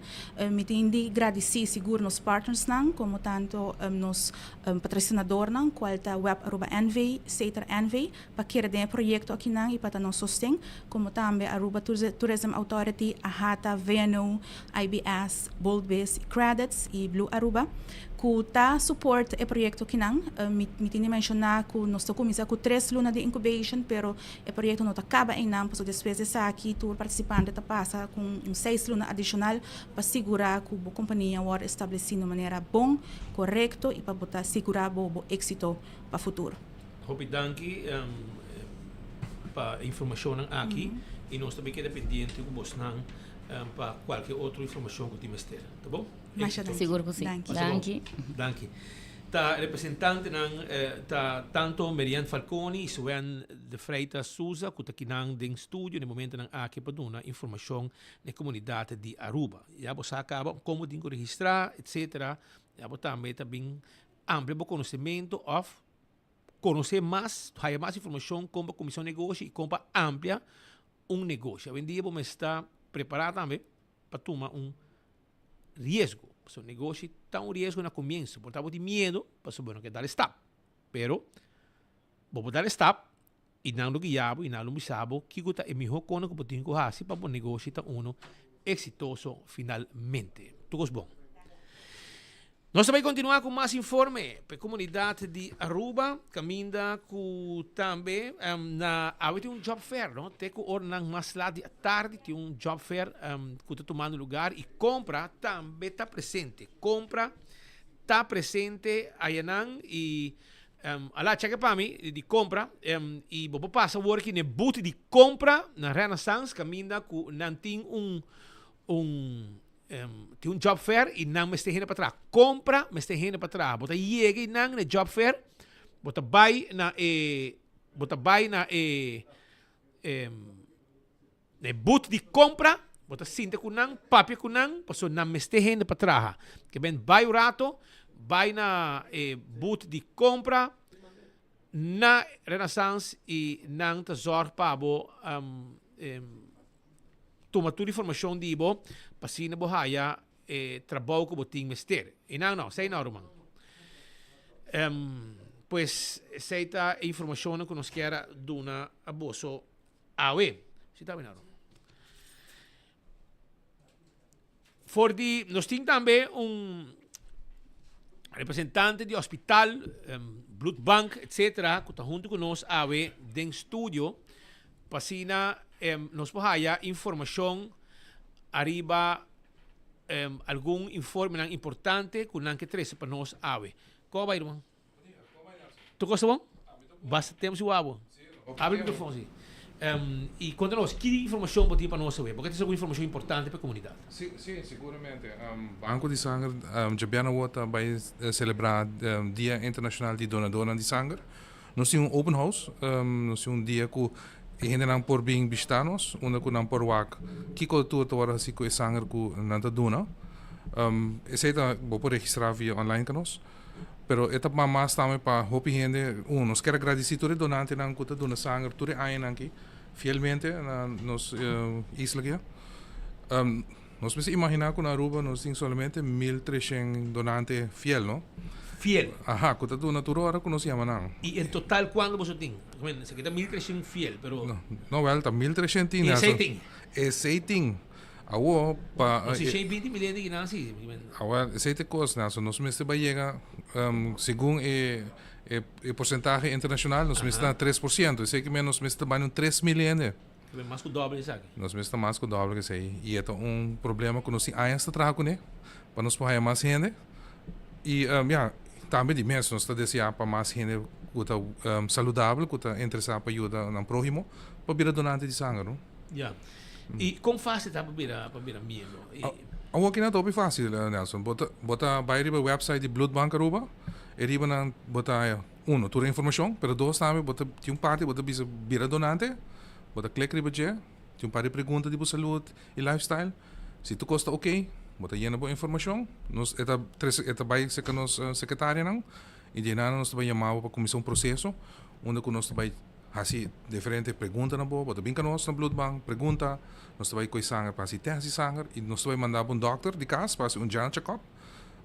Me tenho agradecer seguro nos partners, como tanto nos patrocinador, qual é Web Aruba Envy, Seiter Envy, para que o projeto aqui e para nos sustento, como também Aruba Tourism Authority, AHATA, VNO, IBS, Boldbase, Credits e Blue Aruba, que tá suporte o projeto aqui me tinha mencionar que nós começamos com 3 lunas de incubation, pero o projeto não acaba em não, porque depois de aqui tu participante tá passa com 6 lunas adicional para segurar que a companhia vai estabelecer de maneira bom, correto e para botar segurar o êxito para o futuro. Hope danke para informação aqui e nós também queda pendente com você para qualquer outra informação que tiver ter, tá bom? Seguro que sim. Danke. Ta representante ta tanto Merian Falconi e Suen de Freitas Souza que tá aqui nang studio no momento nang aqui para dar informação na comunidade de Aruba. Já você acaba como tem que registrar, etc. Já você também amplo conhecimento of conhecer mais, ter mais informação como a comissão de negócio e como amplia negócio. Hoje em dia você está preparado também para tomar risco. O negócio está risco no começo, portanto, tem medo, para saber que dar stop. Pero, vou dar stop e não lo guiabo e não lo misabo, que é melhor coisa que você tem que fazer para o negócio estar exitoso finalmente. Tudo bom. Nós também continuar com mais informe para a comunidade de Aruba, caminha com também na tem job fair, não? Tem que ornar mais lá de tarde tem job fair que está tomando lugar e compra também está presente. Compra está presente aí e lá chega para mim de compra e vou passar work no boot de compra na Renaissance caminha com não tem tem job fair e não me está para trás. Compra me está para trás. Bota chega e não no job fair. Bota vai na boot de compra. Bota sinta com não, papel com não, passou não me está para trás. Que bem vai o rato, vai na boot de compra na Renaissance e não te zorg para toma toda a informação de bo para se na bohaya trabalho que boting mester. E não, sei não, Roman. Pues essa a informação que nós quer dona a bosso awe. Se tá bem, nós temos também representante de hospital, blood bank, etc., que está junto com nós awe den estúdio para se nos bohaya informação arriba algum informe importante que não que trece para nós ave. Como vai, irmão? Tu gosta bom? Basta temos o abo. Abre o microfone. E conta-nos, que informação você tem para nós saber? Porque tem alguma informação importante para a comunidade. Sim, seguramente. Banco de Sangue, já vai celebrar o Dia Internacional de Donadora de Sangue. Nós temos open house, nós temos dia que e ainda não por bem bistanos, onde que não por wak, que tu agora assim com sangue que não te dona, esse aí vou poder registrar via online com nós, pero esta mais também para hopi gente, nós quer agradecer todo donante não que te dona sangue, todo aí não que fielmente na nos isla aqui, nós pensamos imaginar que na Aruba nós temos somente 1.300 donantes fiel, não? Fiel. Ajá, que tu naturo ahora conocíamos nada. ¿Y en total cuándo vos tenés? Se queda 1.300 fiel, pero... No, well, está 1.300. ¿Y ese ting? Ese ting. Awo, pa... Si hay 20 millones de guinas, sí. Awo, ese te costa, nos meses va a llegar, según el porcentaje internacional, nos meses está 3%. Ese que menos meses va a 3 millones. Más que o doble, sabe? Nos meses está más que o doble que sei. E é um problema que nós temos que trabalhar com ele, para nos pagar mais gente. E, também de mesmo, nós desejamos para mais gente que está saudável, que está interessado para ajudar no próximo, para virar donante de sangue, não? Já. E como faz para virar membro? Ang wakina to pi fácil, Nelson. Bota vai riba website di Bloedbank Aruba. E riba nang bota uno, tura informação, pero dos também bota tinha parte bota bisa bira donante. Bota click riba je. Tinha parte pergunta de saúde e lifestyle. Se tu costa ok, bota llena boa informação. Nos eta vai se que nos secretária não. E de nada nós vai chamar para comissão processo, onde que nós vai assim diferente pergunta na boa, bota bem que nós na Bloedbank pergunta, nós vai coi sangue para se teste sangue e nós vai mandar para um doctor de casa para um general check-up.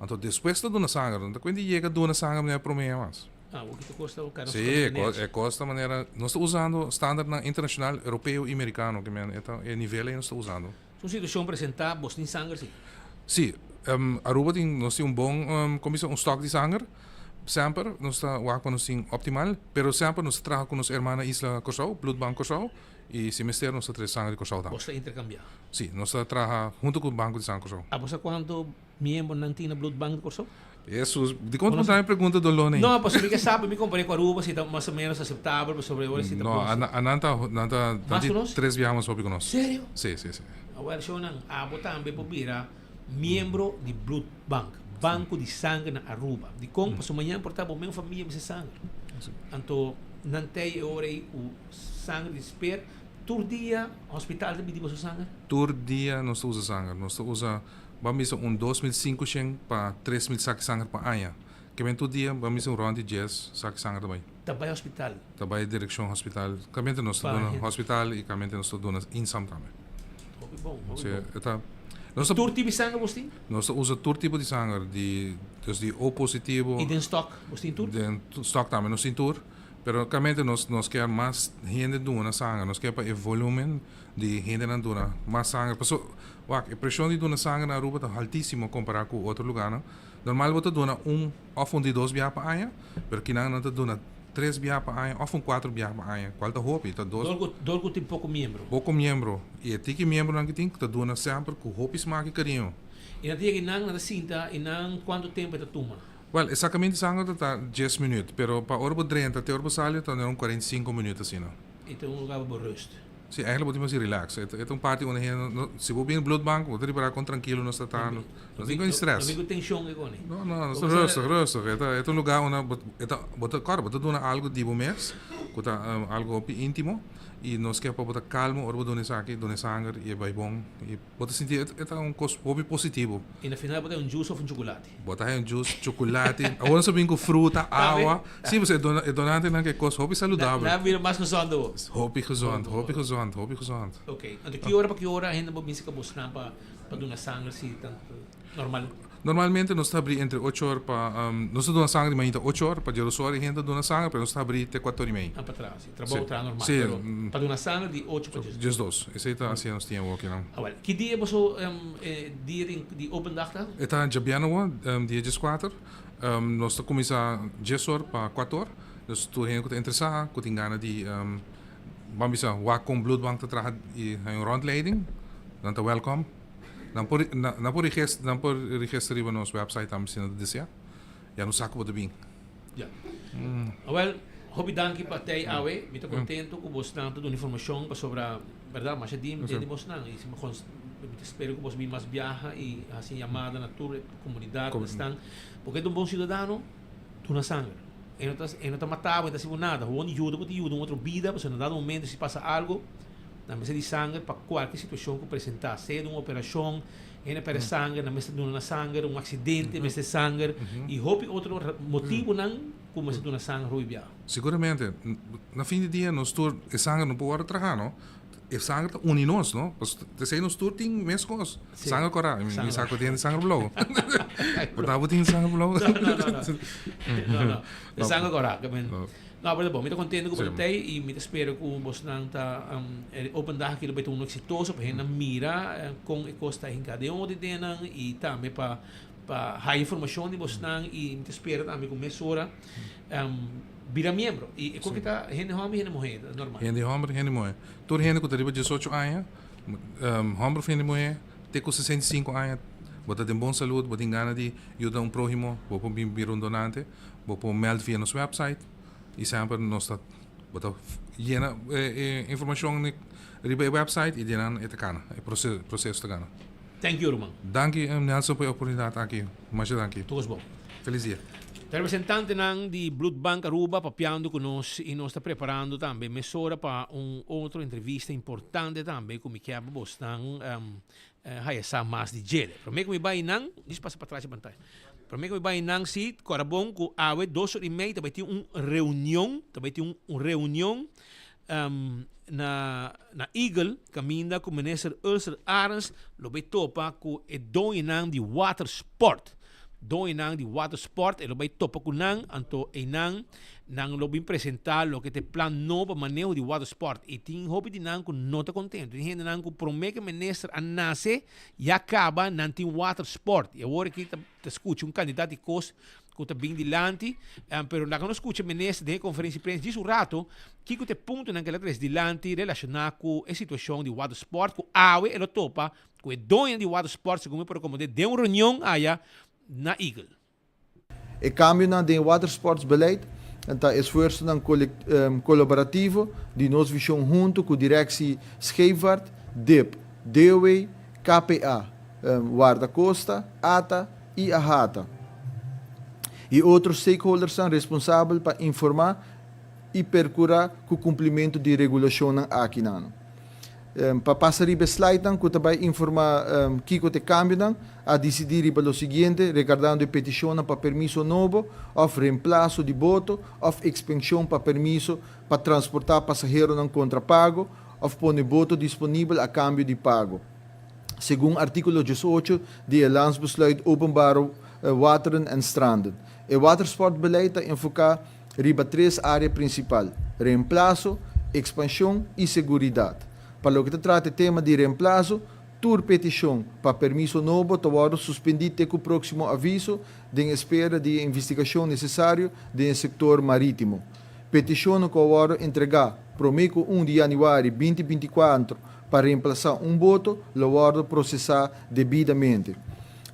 Então depois de donar sangue, então quando chega donar sangue não é problema mais. O que custa o cara? Sim, custa maneira. Nós estamos usando standard na internacional europeu e americano, que é nível que nós estamos usando. Sua situação apresentar, você tem sangue sim? Sim, Aruba tem nós temos bom comissão stock de sangue. Sempre nós está o nós tem optimal, pero sempre nós trabalha com nossa irmã Isla Curaçao, Bloedbank Curaçao, e semestre nós traz sangue de Curaçao também. Você intercambiar? Sim, nós trabalha junto com o banco de sangue Curaçao. Você quanto membro não tem na Bloedbank Curaçao? Isso, de quanto você pergunta do Lone? Não, porque você sabe, me comparei com a Aruba, se está mais ou menos aceitável, sobre agora se está bom. Não, nanta 3 viagens sobre conosco. Sério? Sim. Agora, eu não, também para virar membro de Bloedbank. Banco de sangue na Aruba. De como para amanhã portar minha família me sangue. Então, não tem hora o sangue de espera. Todo dia, hospital de medir o sangue? Todo dia nós usa sangue. Nós usa, vamos dizer, 2.500 para 3.000 saques de sangue para aia. Que vem todo dia, vamos dizer, ronde 10 saques de sangue também. Também hospital? Também direção hospital. Também nós estamos no hospital e também nós estamos insam também. Bom. Nós todo tipo de sangue você tem? Nós usa todo tipo de sangue, dus de O positivo. E de stock você tem tudo? De stock também nós tem tudo. Pero realmente nós quer mais gente dona sangue, nós quer para o volume de gente na dona mais sangue. Porque a pressão de dona sangue na Aruba está altíssima comparado com outro lugar, não? Normal você dona ou de 2 via para aia, pero que não te dona 3 via para aia, ou 4 via para aia. Qual tá hopi? Tá Dolgo tem pouco membro. Pouco membro. E é que membro não que tem que tá dona sempre com hopi smaak carinho. E na dia que não na cinta e não quanto tempo está toma? Well, exatamente sangue está 10 minutos, pero para orbo 30 até orbo sale tá 45 minutos assim, não. Então um lugar para rust. Sim, eigenlijk moet je relax. Het is een party onde se você vir Bloedbank, você vai com tranquilo, nós está não tem com stress. Não tem tensão agora. Não, nós rustig. É um lugar onde você dona algo de bom mês, algo íntimo e nós quer para botar calmo, ora dona sangue e vai bom e você sentir é um hobby positivo. E na final botar juice ou chocolate. Botar juice, chocolate, agora só com fruta, água. Sim, você donante não que coisa hobby saudável. Não vira mais gezond. Hobby gezond. Ok. Então que hora para que hora ainda vou pensar que vou para donar sangue se tanto normal. Normalmente nós está abrir entre 8 horas para nós dona sangue de manhã 8 horas para gerar suor e gente dona sangue, pero nós está abrir até 4 horas e meia. Para trás, trabalho tra normal. Sim. Para donar sangue de 8 para 2. Esse está assim nós tínhamos aqui não. Ah, well. Que dia você dia de open dag tá? Está em Jabiano, dia 14. Nós está começar 10 horas para 4 horas. Nós tu gente que interessar, que tem ganas de vamos dizer, waar com Bloedbank te tragen e een rondleiding, dan te welkom. Dan por registreren we ons website aan misschien dat ja. Ja, nu zaken we de bing. Ja. Well, hobby danki para te awe, me tô contento com você tanto de informação para sobre, verdade, mas dim de mostrar e se me espero que você mais viaja e assim chamada na tua comunidade estão, porque é um bom cidadão, tu na sangue. Ele não está matado, não está seguro nada. O ajuda, pode ajudar uma outra vida, mas em dado momento, se passa algo, na mesa de sangue, para qualquer situação que apresentar, seja uma operação, ele perde sangue, na mesa de donar sangue, um acidente, mesa de sangue, e houve outro motivo não, como se donar sangue, ruibia. Seguramente, na fim de dia, nós tur e sangue não pode trabalhar, não? E sangue está unidos, não? Te sei nós tur tem mescos. Sangue corá, me saco tem sangue bloco. Botava tem sangue bloco. Não. Sangue corá, que não, mas bom, me estou contente com você e me espero que você não está open dag que ele vai ter exitoso para gente mira com a costa em cada de dentro e também para a informação de você e me espero também com mesura vira membro e como que tá gente homem gente mulher normal. Gente homem gente mulher. Todo gente que tem 18 anos, homem gente mulher, tem com 65 anos, bota tem bom saúde, bota tem ganas de ajudar um próximo, bota vir um donante, bota meld via nosso website. E sempre nós está bota informação na website e dan é te kan, é processo te kan. Thank you, Roman. Dank je Nelson por a oportunidade aqui. Mas dank je. Todos bom. Feliz dia. O representante ng di Blood Bank Aruba papiando conosco e nós está preparando também mesura para outra entrevista importante também com Miquel Bostan essa mais de gele. Prometo que me vai nang, diz passa para trás da pantalla. Prometo que me vai nang si corabon com awe 2h30 também tem reunião na Eagle caminha com o ministro Ulster Arens lo vai topa com e doinang di water sport. Doinang di water sport e lo vai topa com nang anto e nang lo bin presentar lo que te plan novo manejo di water sport e tin hopi di nang con nota contento di nang con promete minister a nasce e acaba nan tin water sport e agora que te escuta candidato de cos que tá bem dilante pero na que não escuta minister de conferência de imprensa diz rato que te ponto naquela tres dilante relacionado com a situação de water sport com awe e lo topa com o dono de water sport segundo por como de uma reunião aí na Eagle. E cambio na de water sports beleid então esforço na colaborativo de nós visão junto com direção Scheepvaart, DIP, DOE, KPA, Guarda Costa, ATA e AHATA. E outros stakeholders são responsáveis para informar e percurar o cumprimento de regulação aqui nano. Para passar a slide, que também informar que te cambio a decidir para o seguinte, regardando a petição para permisso novo, ou reemplaço de voto, ou expansão para permisso para transportar passageiros não contrapago, ou pôr voto disponível a câmbio de pago. Segundo artigo 18 do Landsbesluit Openbare Wateren en Stranden. O watersportbeleid enfoca riba três áreas principais: reemplaço, expansão e seguridade. Para o que trata o tema de reemplaço, tur petição para permisso novo tawaro suspendido com o próximo aviso de espera de investigação necessário do setor marítimo. Petição que tawaro entregar promeco 1 de janeiro 2024 para reemplaçar voto, tawaro processar devidamente.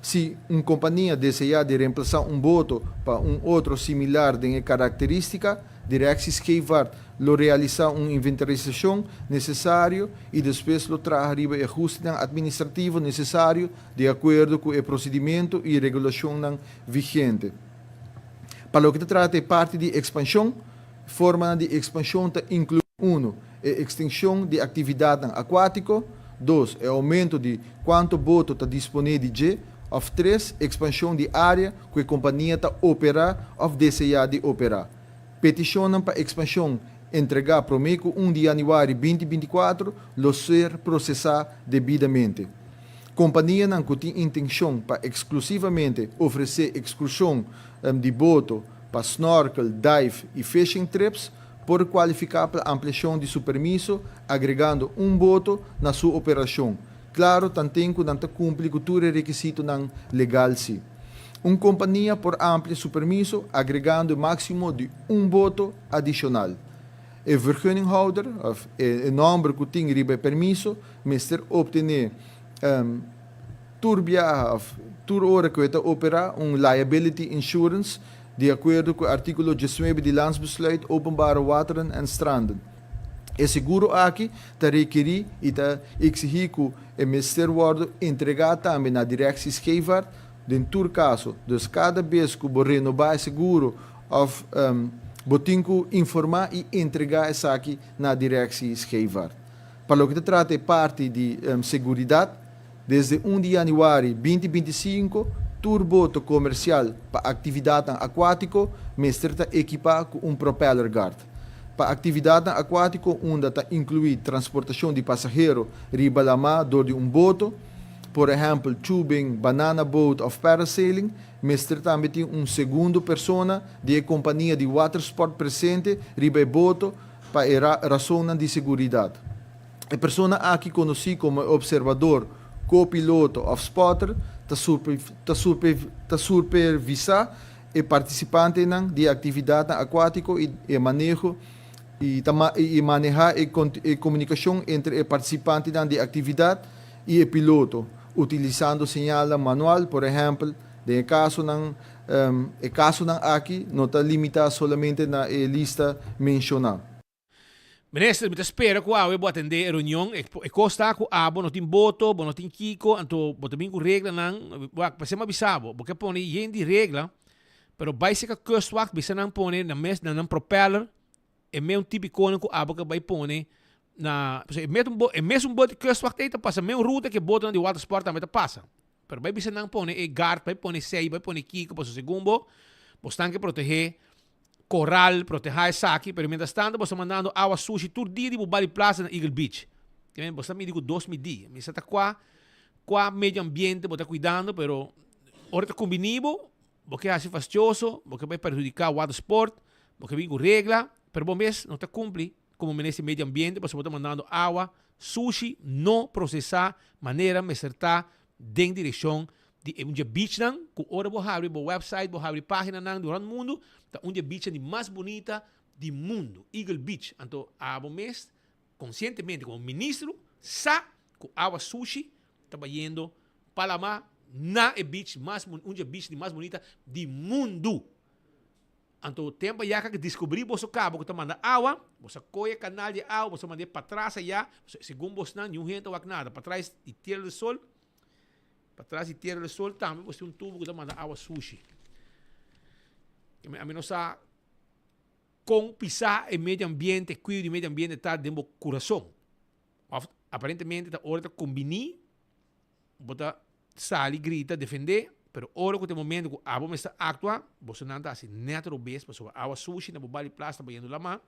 Se uma companhia desejar de reemplaçar voto para outro similar de característica, direção Scheepvaart lo realizar inventarização necessário e depois lo traz arriba o ajuste administrativo necessário de acordo com o procedimento e regulação vigente. Para o que trata de parte de expansão, forma de expansão inclui 1. A extensão de atividade aquática, 2. O aumento de quanto voto está disponível de of 3. Expansão de área que a companhia está operar ou desejar de operar. Petição para expansão entregar promeco 1 de janeiro 2024 lo ser processar devidamente. Companhia não tem intenção para exclusivamente oferecer excursão de boto para snorkel, dive e fishing trips por qualificar para ampliação de seu permisso, agregando boto na sua operação. Claro, tanto não cumpre com todo requisito legal sim. Uma companhia por amplia seu permisso, agregando máximo de voto adicional. O vergunninghouder, of o número que tem riba permisso, mister obtener tour hora que está operar liability insurance de acordo com o artigo 19 de Landsbesluit Openbare Wateren en Stranden. O seguro aqui está requerir e está exigir que o Ministério Ward entregar também na direção Scheepvaart, em todo caso, dus cada vez que você renovar o seguro, você tem que informar e entregar isso aqui na direção Scheepvaart. Para o que trata de parte de segurança, desde 1 de janeiro 2025, turboto comercial para atividade aquática, mestre está equipado com propeller guard. Para atividade aquática, onde está incluído transportação de passageiros riba da mar door de boto, por exemplo, tubing, banana boat ou parasailing, mestre também tem segundo pessoa de companhia de watersport presente riba boto para razão de segurança. A pessoa aqui conhecida como observador, copiloto ou spotter está supervisar e participante de atividade aquática e manejo e manejar a comunicação entre o participante de atividade e o piloto, utilizando sinal manual, por exemplo, de caso aqui não está limitado somente na lista mencionada. Minister, me espera que eu vou atender a reunião. E costa que abo não tem boto, não tem kiko, então boto bem com regra não. Para ser mais bisabo, porque põe gente regra, pero basic kustwak bisa nang põe na mes na propeller, é meio típico que abo que vai põe na, é mesmo boto kustwak tem passa meio ruta que boto de water sport também passa. Pero vai bisa nang põe e guard, vai põe sei, vai põe kiko para o segundo, você que proteger coral, proteger saque, pero mientras tanto, você mandando água sushi todo dia de Bali Plaza na Eagle Beach. Você me digo 2 dias. Você está com meio ambiente, você está cuidando, pero hora está combinado, porque é fastidioso, porque vai prejudicar o water sport, porque vem com regra, pero bom mês não está cumpre como nesse meio ambiente, você está mandando água, sushi, não processar, maneira, me acertar, em direção de um beach nan, que ora vou abrir o website, vou abrir página nan durante o mundo, tá um beach de mais bonita do mundo, Eagle Beach. Então, a mês, conscientemente, como ministro, sa que água sushi está indo para lá na beach mais beach de mais bonita do mundo. Então, tempo já que descobrir você cabo que está mandando água, você coia canal de água, você manda para trás já, segundo você não, nenhum gente não nada, para trás e tira do sol. Para trás e Tierra do Sol também você tem um tubo que manda água sushi. A menos com pisar o meio ambiente, cuidar do meio ambiente está dentro do coração. Aparentemente está hora de combinar, botar sali, grita, defender, pero hora que tem momento que a bomba está actuando, você não está assim, neto bes, pessoa água sushi na Bali Plaza está indo lá mais.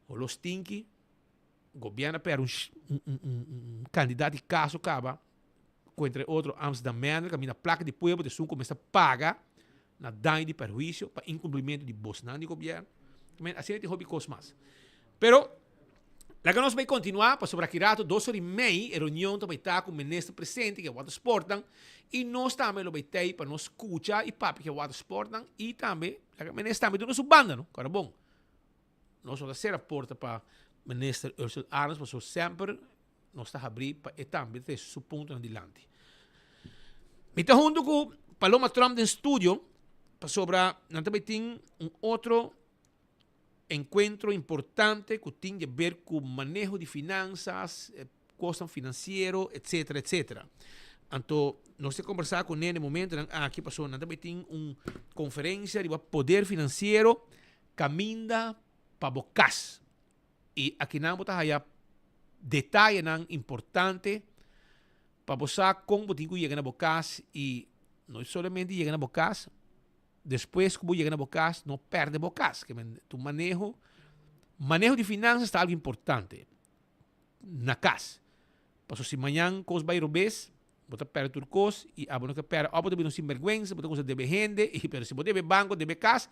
O los tinki, governo para um candidato de caso acaba entre outros Amsterdam Man, que a minha placa de pueblo de sul começa a pagar na dano de perjuízo para incumprimento de Bosnan de governo. Assim tem hobby cosmas. Pero, lá que nós vamos continuar, para sobre aqui 2 horas e meia, a reunião também está com o ministro presente, que é o Water Sportan, e nós também vamos ter para nós escutar e papi, que é o Water Sportan, e também, o ministro também do nosso banda, não? Cara bom. Nós vamos ser a porta para o ministro Ursula Arns, mas sempre nós está abrindo para e também ter seu ponto adiante. Então, junto com Paloma Trump no estúdio, sobre, nós também temos outro encontro importante que tem a ver com o manejo de finanças, custo financeiro, etc, etc. Então, nós temos conversar com ele no momento, aqui passou, nós também temos uma conferência de poder financeiro, caminha para bocas. E aqui não vamos ter detalhe importante para você como você chega na bocas e não somente chega na bocas, depois que você chega na bocas, não perde bocas. Que tu manejo de finanças está algo importante na casa. Porque se amanhã coisa vai robes, você perde tudo coisa e a você perde, ou você não se vergüenza, você deve rende, e pero se você deve banco, deve casa,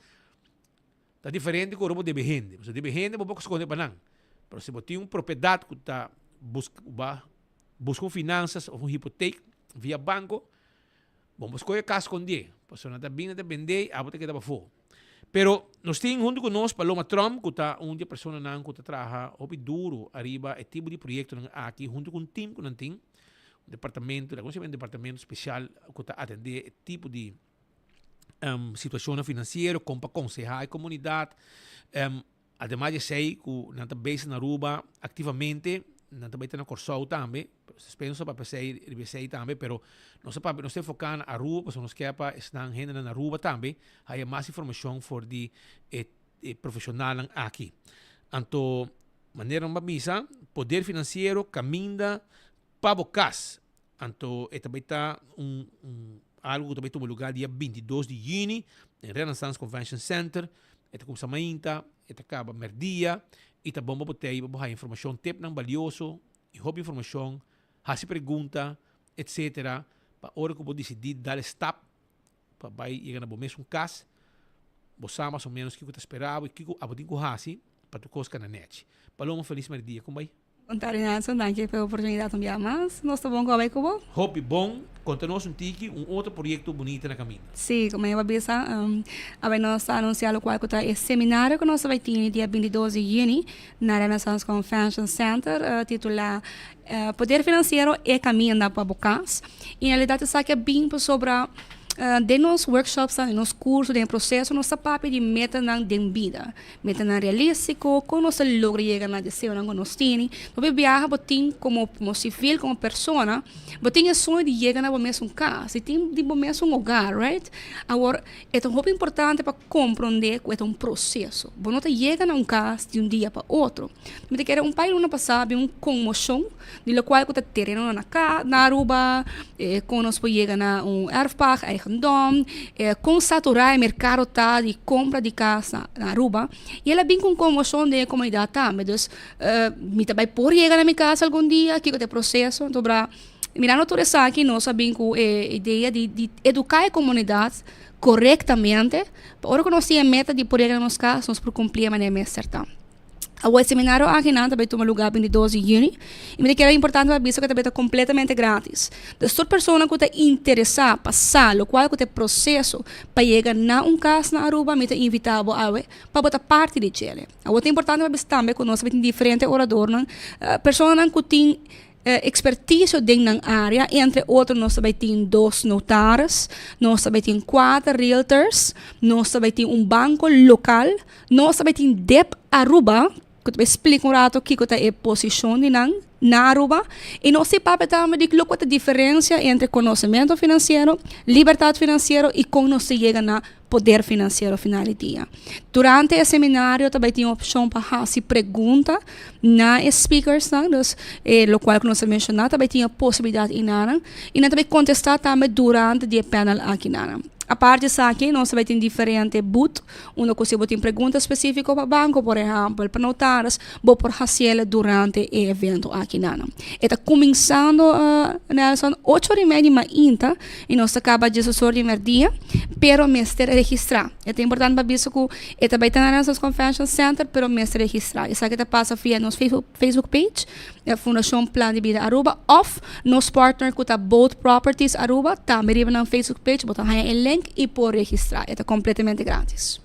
está diferente que o roubo deve rende. Você deve rende, você pode esconder para não. Mas se você tem propriedade que está buscando finanças ou uma hipoteca via banco, vamos escolher casa esconder. Porque se não está bem, não vender, a você queda para fora. Pero nós temos junto conosco Paloma Trump, que está uma pessoa que está trabalhando duro arriba é tipo de projeto aqui, junto com um time que não tem, um departamento, um departamento especial que está atendendo tipo de situação financeira, como para aconselhar a comunidade. Además de sei que não está bem na Aruba ativamente, não está bem na Corsol também, penso para pensar também, pero não se focar na Aruba, porque nós queremos estar na Aruba também, há mais informação for de profissional aqui. Então, maneira uma missa, poder financeiro, caminha para bocas. Então, também está algo que também toma lugar dia 22 de junho, em Renaissance Convention Center, com Samainta, acaba merdia, e tá bom para ter informação tempo não valioso, e rouba informação, fazer pergunta, etc. Para hora que você decidir dar stop, para vai chegar no mesmo caso, você mais ou menos o que você esperava e o que você pode fazer para tu cosca na net. Paloma, feliz merdia, como vai? Contarinazo, danke pela oportunidade de mais. Nós estamos bom com o Hope bom, conta-nos tiki, outro projeto bonito na caminho. Sim, como eu disse, nós anunciamos qual é o seminário que nós vamos ter dia 22 de junho na Renaissance Convention Center, titulado Poder Financeiro e Caminho para Bocas. E na realidade, isso aqui é bem sobre de nos workshops, de nos cursos, de processo, nossa papi de meta na de vida, meta na realístico, como nós logra chegar na desejo na nós tem, nós viaja botin como civil, como persona, botin é sonho de chegar na mesma casa, e tem de mesmo hogar, right? Agora é tão importante para compreender que é um processo. Você não chega na casa de dia para outro. Mas que era pai não passava uma comoção, de qual que terreno na casa, na Aruba, quando nós chega na erfpacht, eigendom, com saturar o mercado tá de compra de casa na Aruba, e ela vem com comoção de comunidade também. Então, me também por chegar na minha casa algum dia, que é o processo, então para mirando tudo isso aqui, nós sabemos que a ideia de educar a comunidade corretamente, para que nós temos a meta de por chegar na nossa casa, nós por cumprir a maneira mais certa. O seminário aqui não também toma lugar em 12 de junho, e me que era importante para que também está completamente grátis. Das todas pessoas que estão interessadas passar o qual que é processo para chegar na casa na Aruba, me invitar para botar parte de ele. O é importante para também que nós temos diferentes oradores, pessoas que têm expertise dentro da área, entre outros nós também temos 2 notários, nós também temos 4 realtors, nós também temos banco local, nós também temos DEP Aruba, que eu explico rato o que é a posição na Aruba, e nós sabemos também de a diferença entre conhecimento financeiro, liberdade financeira e como nós chega na poder financeiro final do dia. Durante o seminário também tem a opção para fazer perguntas na speakers, o qual nós mencionamos, também tem a possibilidade de e também contestar também durante o panel aqui. A parte disso aqui, nós também temos diferentes booths, onde você tem perguntas específicas para o banco, por exemplo, para notários, ou por fazer durante o evento aqui. Está começando, Nelson, 8h30 e nós acabamos de 16h, pero mestre registrar. É importante para isso que também está na nossa Convention Center, pero mestre registrar. Isso aqui passa via nosso Facebook page, a Fundação Plan de Vida Aruba, ou nosso partner que está Both Properties Aruba, também na Facebook page, botar o link e por registrar. Está completamente grátis.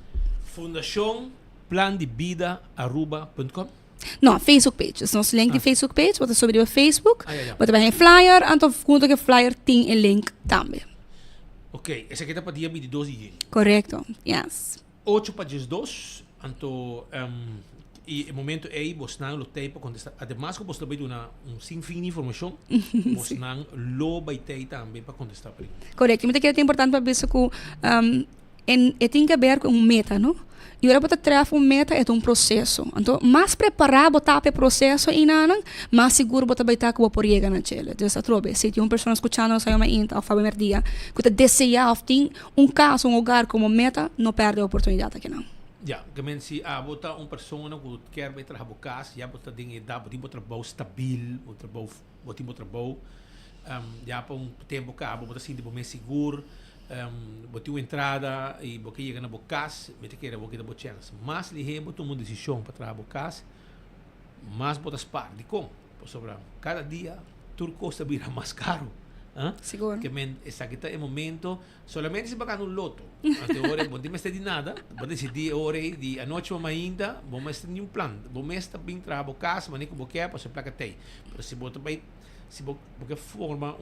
Fundação Plan de Vida Aruba.com. Não, Facebook page. Nosso link de Facebook page, bota sobre o Facebook, bota bem flyer, então junto com o flyer tem o link também. Ok, esse aqui está para dia 22 de junho. Correto, yes. 8 para 12, então, e o momento aí, você não tem para contestar. Además, que você também tem sem fim de informação, você não vai ter também para contestar. Correto, mas é importante para isso que tem que ver com meta, não? E agora para trazer meta é um processo. Então, mais preparado para o processo e mais seguro para estar com o por chegar na chela. Então, se tem uma pessoa escutando essa inta, ao Fábio dia, que deseja ter caso, lugar como meta, não perde a oportunidade aqui não. Ja, que se botar uma pessoa que quer vir trabalhar casa, já botar dinheiro, botar trabalho stabil, botar trabalho, já para tempo que botar assim de mais seguro. Botar uma entrada e botar chega na casa, meter que era botar da chance. Mas lhe botar uma decisão para trabalhar casa, mas botar parte de como, por sobre cada dia tudo custa vira mais caro. Seguro. Que essa aqui é o momento, solamente se pagar no loto. Até agora, não tem mais de nada. Pode decidir hora de a noite ou ainda, vamos ter nenhum plano. Vamos ter bem trabalhar casa, mas nem que você para se placa tem. Mas se você bem, se você forma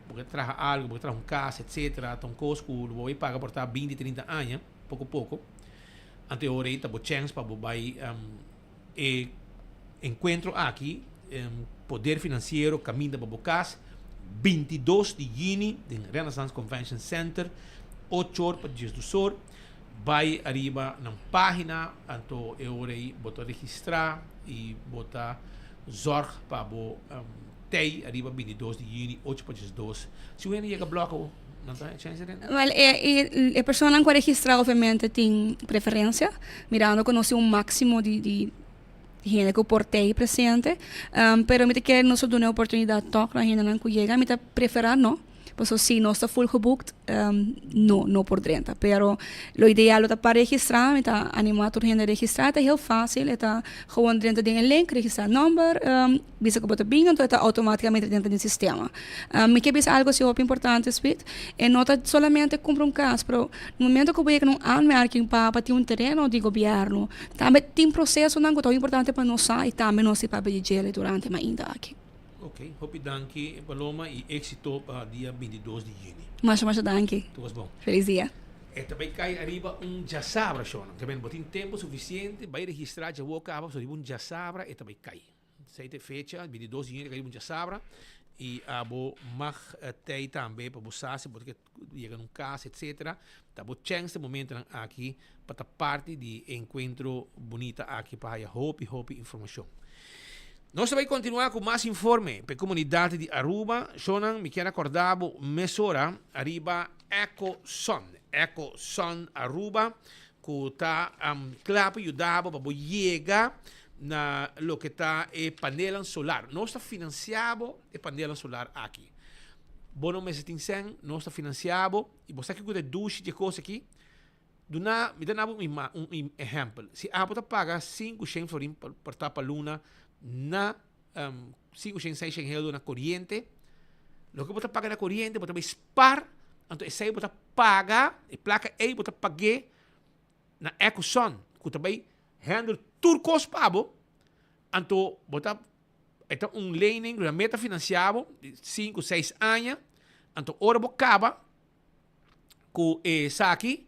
porque traz algo, porque traz casa, etc. Então, coisa que você paga por estar 20, 30 anos, pouco a pouco. Até agora, está boa chance para você encontro aqui, poder financeiro, caminho para a casa. 22 de junho, no Renaissance Convention Center, 8 horas para dias do sol. Vai arriba na página, então eu irei botar registrar e botar zorg para o TEI, arriba 22 de junho, 8 para dias 12. Se o chega bloco, não está chance de? Well, a pessoa que registrar, obviamente, tem preferência, mirando que nós temos máximo de gente que portei presente, pero me que não se dá a oportunidade de tocar, a gente não chega, me preferir não. Pues si no está full geboekt, no por dentro. Pero lo ideal es para registrar, está animado a gente registrar, é heel fácil, está gewoon dentro de link, registrar number, bisa que bota bem, então está automaticamente dentro do sistema. Me que bisa algo assim importante, Speed, é não está solamente comprar caso, pero no momento que você não aanmerking para ter terreno de governo, também tem processo não que é importante para nós e também nós para pedir durante a ainda aqui. Ok, hopi danki Paloma e éxito para dia 22 de junho. Mas danke. Tu was bom. Feliz dia. E também cai arriba já sabra, Shona. Que bem, botin tempo suficiente, vai registrar já vou acaba, só já sabra e também cai. Seite fecha, 22 de junho, cai já sabra. E abo mag tei também para você, porque chega num caso, etc. Tá bo chance momento aqui para parte de encontro bonita aqui para a hope informação. Nós vamos continuar com mais informe para a comunidade de Aruba. Shonan, me quero acordar, mesora, arriba EcoSun Aruba, que está claro para ajudar para chegar na lo que está painel solar. Nós está financiado o painel solar aqui. Bono meses tinsen, nós está financiado e você que cuida duche de coisa aqui. Me dá um exemplo. Se a bota paga 5 florin por tapa luna na 5 6 euro na corrente, lo que você paga na corrente, você vai spar, então esse aí você paga, e placa aí você paga na EcoSun, que também handle turcos pabo, então você então lening, uma meta financiado, 5 6 anos, então ora você acaba com essa aqui,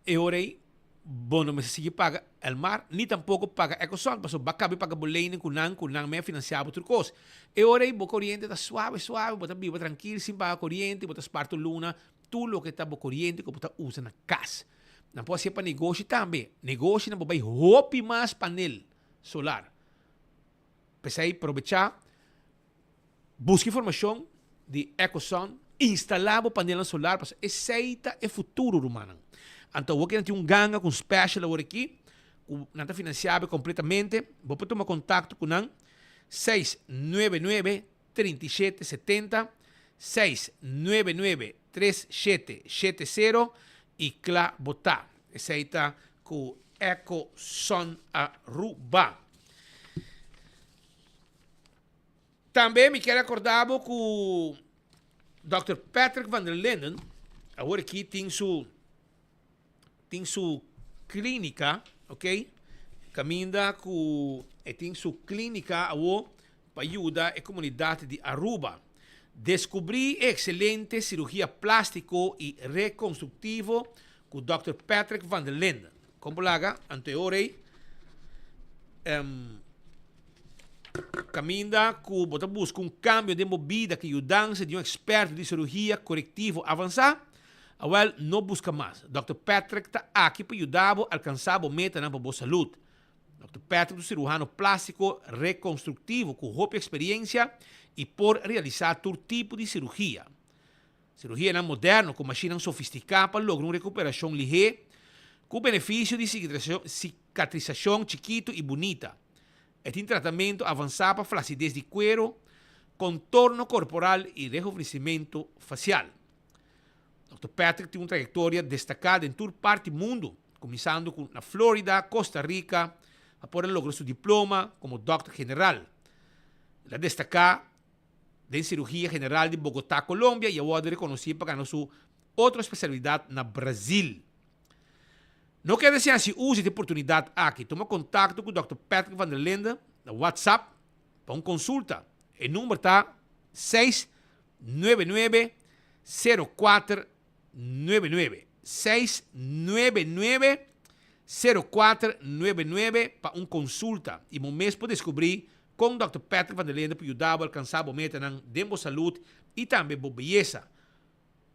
e ora aí, bono me sigue paga el mar, ni tampoco paga EcoSun, paso bakabi paga boleinen kunang me financiado turcos. E ora aí, bo corriente está suave, bota viva tranquilo, sin paga corriente, bota sparto luna, tu lo que está bo corriente, que bota usa na casa. Não pode ser para negócio também. Negócio não vai hopi mais painel solar. Pesa aí, aproveitar, busque informação de EcoSun, instalar o painel solar, para esse é o futuro humano. Então, vou querer um ganga com special agora aqui, não está financiado completamente. Vou tomar contato com o 699-3770, 699-3770 e claro, botar. Esse aí está com EcoSun Aruba. Também me quero acordar com o Dr. Patrick van der Linden. Agora aqui tem sua clínica, ok? Caminha com tem sua clínica para ajudar a comunidade de Aruba. Descobri excelente cirurgia plástico e reconstrutivo com o Dr. Patrick van der Linden. Como laga, anteorei, caminha com busca cambio de movida que ajudança de experto de cirurgia corretivo avançada. Well, não busca mais. Dr. Patrick está aqui para ajudar a alcançar a meta na boa saúde. Dr. Patrick é um cirurgião plástico reconstrutivo com roupa experiência e por realizar todo tipo de cirurgia. Cirurgia moderna com máquinas sofisticadas para lograr uma recuperação ligeira com benefício de cicatrização chiquito e bonita. É um tratamento avançado para flacidez de cuero, contorno corporal e rejuvenescimento facial. Dr. Patrick tem uma trajetória destacada em toda parte do mundo, começando na Flórida, Costa Rica, para lograr seu diploma como Dr. General. Ela destaca em cirurgia general de Bogotá, Colômbia, e agora reconhecida para sua outra especialidade na Brasil. Não quer dizer se use de oportunidade aqui. Toma contato com o Dr. Patrick van der Linden no WhatsApp para uma consulta. O número está 699 0499 699 0499 para uma consulta. E um mês para descobrir com o Dr. Patrick van der Linden para ajudar a alcançar a meta de boa saúde e também boa beleza.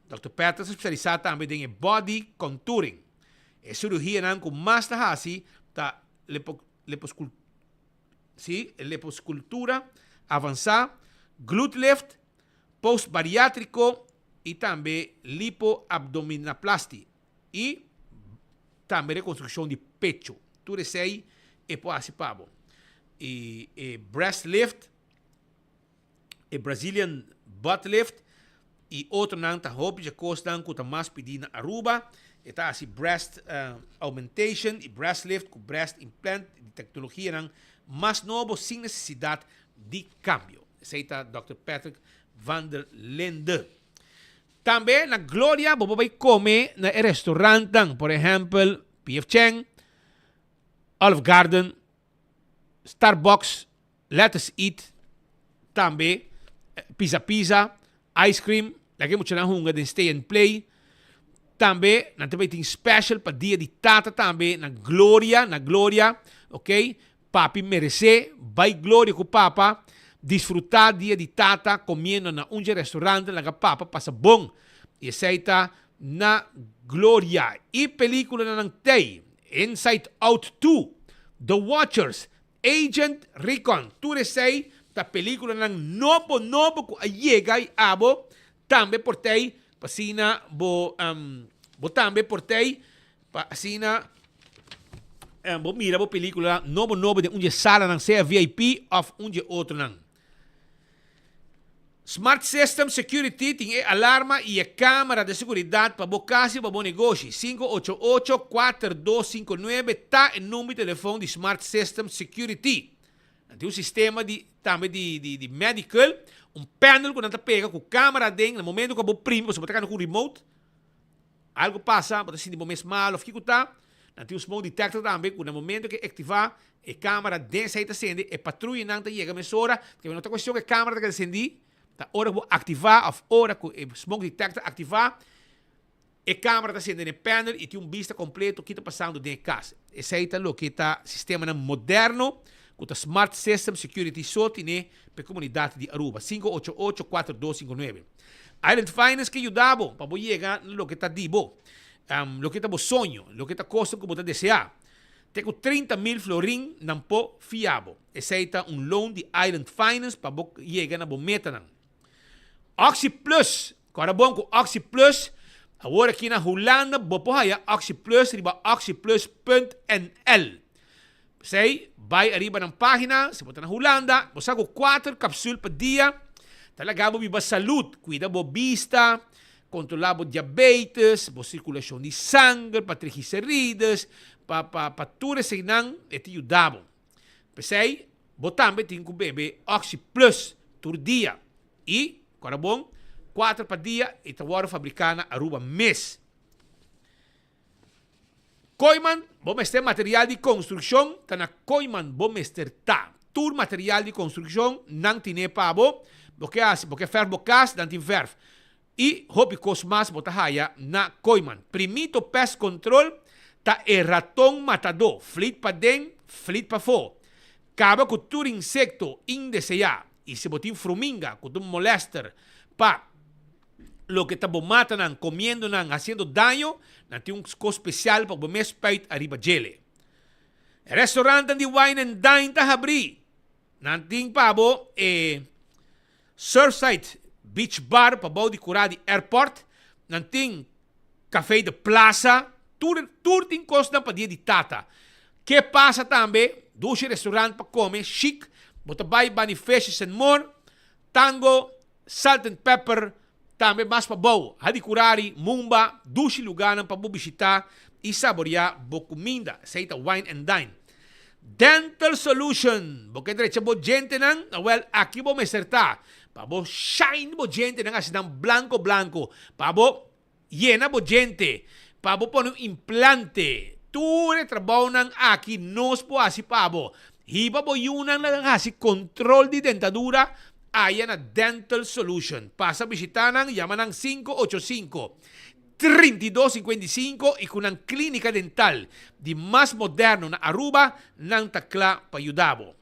Dr. Patrick é especializado também em body contouring. É cirurgia com mais da liposcultura avançada, glute lift, post-bariátrico e também lipoabdominoplastia e também reconstrução de pecho. Tudo isso aí é possível. E breast lift, e Brazilian butt lift e outro não está roupa de costa que está mais pedindo na Aruba. Está assim breast augmentation e breast lift com breast implant de tecnologia não mais novo sem necessidade de câmbio. Esse aí está Dr. Patrick van der Linden. Também na Glória, você vai comer no restaurante, por exemplo, P.F. Chang, Olive Garden, Starbucks, Let's Eat, também pizza, ice cream, lagi mo siya ng hunga din stay and play. Também, nang também tem special para dia de tata também, na Gloria, ok? Papi merece, vai Gloria com papa, disfrutar dia de tata, comendo na restaurante, naga papa, passa bom. E aceita na Gloria. E película na nang tay, Inside Out 2, The Watchers, Agent Recon, tu resei, ta película ng nobo ko ayegay abo, tambe portay, pasina bo tambe portay, pasina bo mira bo película nobo de unje sala ng sea VIP of unje outro ng. Smart System Security tem alarma e câmera de seguridade para boa casa e para bom negócio. 588-4259 tá o número de telefone de Smart System Security. Tem um sistema também de medical, panel que não pega com câmera dentro, no momento que você prima, você está com remote, algo passa, você sente momento mal, ou fica tá, tem um smoke detector também, que no momento que ativar, a câmera dentro está acende, a patrulha não chega a mesura, que não está questão que a câmera está acende, a hora que ativar, a hora que o smoke detector ativar, a câmera está acende no panel e tem vista completo que está passando dentro da casa. Esse aí está o que está sistema moderno, com a Smart System Security Sotine para a comunidade de Aruba. 588-4259. Island Finance que ajudava para chegar no que está dibo, no que está bo sonho, no que está custo que você desejar. Tenho 30,000 florin não po fiabo. Esse é loan de Island Finance para chegar na meta. Oxy Plus, agora bom com Oxy Plus, agora aqui na Holanda, bopo haya Oxy Plus, riba oxyplus.nl. Sei, vai arriba ng página, se botar na Holanda, você com 4 capsules por dia, talaga mo biba saúde, cuida mo vista, controlar mo diabetes, mo circulação de sangue, para triglicérides, para tudo isso não, e te ajudava. Sei, botambe tem que beber Oxy Plus por dia. E, agora bom, 4 por dia, e te agora fabricar na Aruba mês. Koiman, bom este material de construção, tá na Koiman bom este tá. Tur material de construção, não tem pabo, porque ferro bocas, não tem ferro. E hopi cosmas bota haya na Koiman. Primito pest control, tá raton matador, flit pa den, flit pa fo. Caba com tur insecto indesejado. E se botin fruminga, com um molester, pa lo que está matando, comiendo, haciendo daño, tem um costo especial para o mês peit arriba gele. Restaurante de wine and dine ta abri. Nanting pabo Surfside Beach Bar para bau de curar de airport. Nanting café de plaza. Tur tem costa para dia de tata. Que passa também? Doce restaurante para comer chic. Bota by Bonifacius and more. Tango, salt and pepper. Também mais para bom, Hadikurari, Mumba, doce lugar para visitar e saborear boa comida, seita wine and dine. Dental Solution, porque direito bo gente nang, well, aqui bo me acertar, para bo shine bo gente nang asinang blanco, para bo llena bo gente, para bo pon implante, tudo trabalho nang aqui nos po asi para bo, hiba bo yun nang asi control de dentadura. Ayan na Dental Solution. Pasa bisitanan, llaman ng 585-3255 y con ang clínica dental di mas moderno na Aruba ng takla payudabo.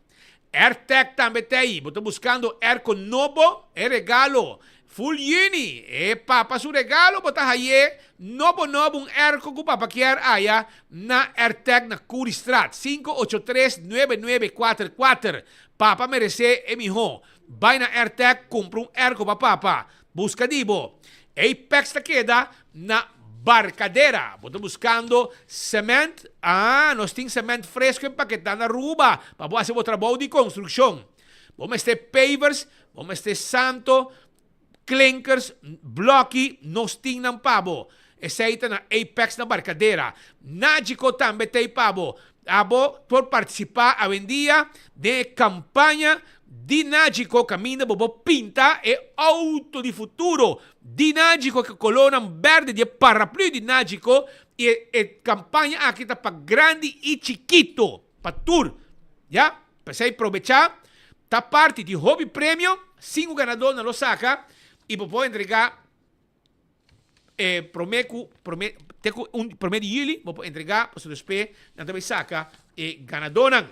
AirTech tambe tayo. Buto buscando aircon nobo, regalo. Full uni. Papa su regalo, bota haye. Nobo un aircon ko papakiar aya na AirTech na Curistrat. 583-9944. Papa merece emiho. Vai na AirTech, compra um airco para papa. Busca dibo. Apex ta queda na Barcadeira. Boto buscando cement. Nós tem cement fresco empaquetado na Aruba. Para fazer o trabalho de construção. Vamos ter pavers, vamos ter santo, clinkers, blocky, nós tem na pabo. Essa na Apex na Barcadeira. Nágico também tem pabo. Abo, por participar a vendia de campanha Dinágico cammina bobo pinta e auto di futuro. Dinágico que colona verde de paraplu dinágico e campagna aqui tá para grande e chiquito, para tour, já? Para você aproveitar tá parte de hobby prêmio, 5 ganadores na Losaka, e vou entregar prometo de Yuli, vou entregar para o despe na também saca e ganador.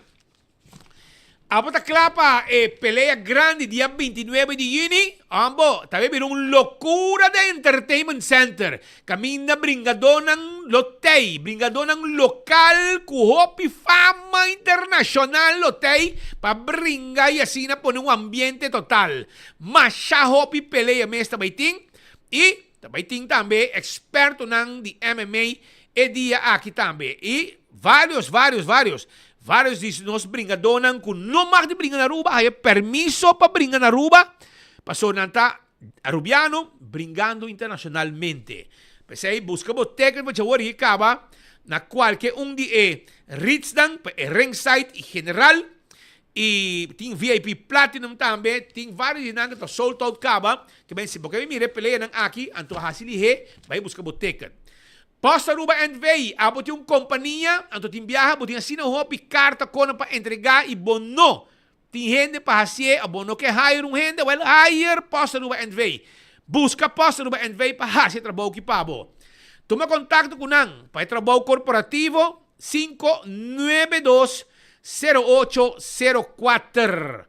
A bota clapa pelea grande dia 29 de junho, ambo, também virou uma loucura de Entertainment Center. Caminha bringadonang lotei, bringadonang local com hopi fama internacional lotei para brincar e assim pôr um ambiente total. Mas já hopi pelea mês também tem e também tem também experto nang de MMA e dia aqui também e vários de nós bringadores que não mais de brincar na Aruba, hay permiso para brincar na Aruba, passou nanta arubiano brincando internacionalmente. Pensei, busca boteca para chawar e acaba na qual que dia Ritzdan, ringside e general, e tem VIP Platinum também, tem vários dinang que sold out acaba, que bem se porque mire peleia nang aqui, anto hasilihe, vai buscar boteca. Posta Aruba NV, abo tem uma companhia, anto tem viaja, abo tem assina hopi carta kona para entregar e bono. Tem gente para fazer, abono que hire gente, well hire Posta Aruba NV. Busca Posta Aruba NV para fazer trabalho que pabo. Toma contato com nang, para trabalho corporativo 592-0804.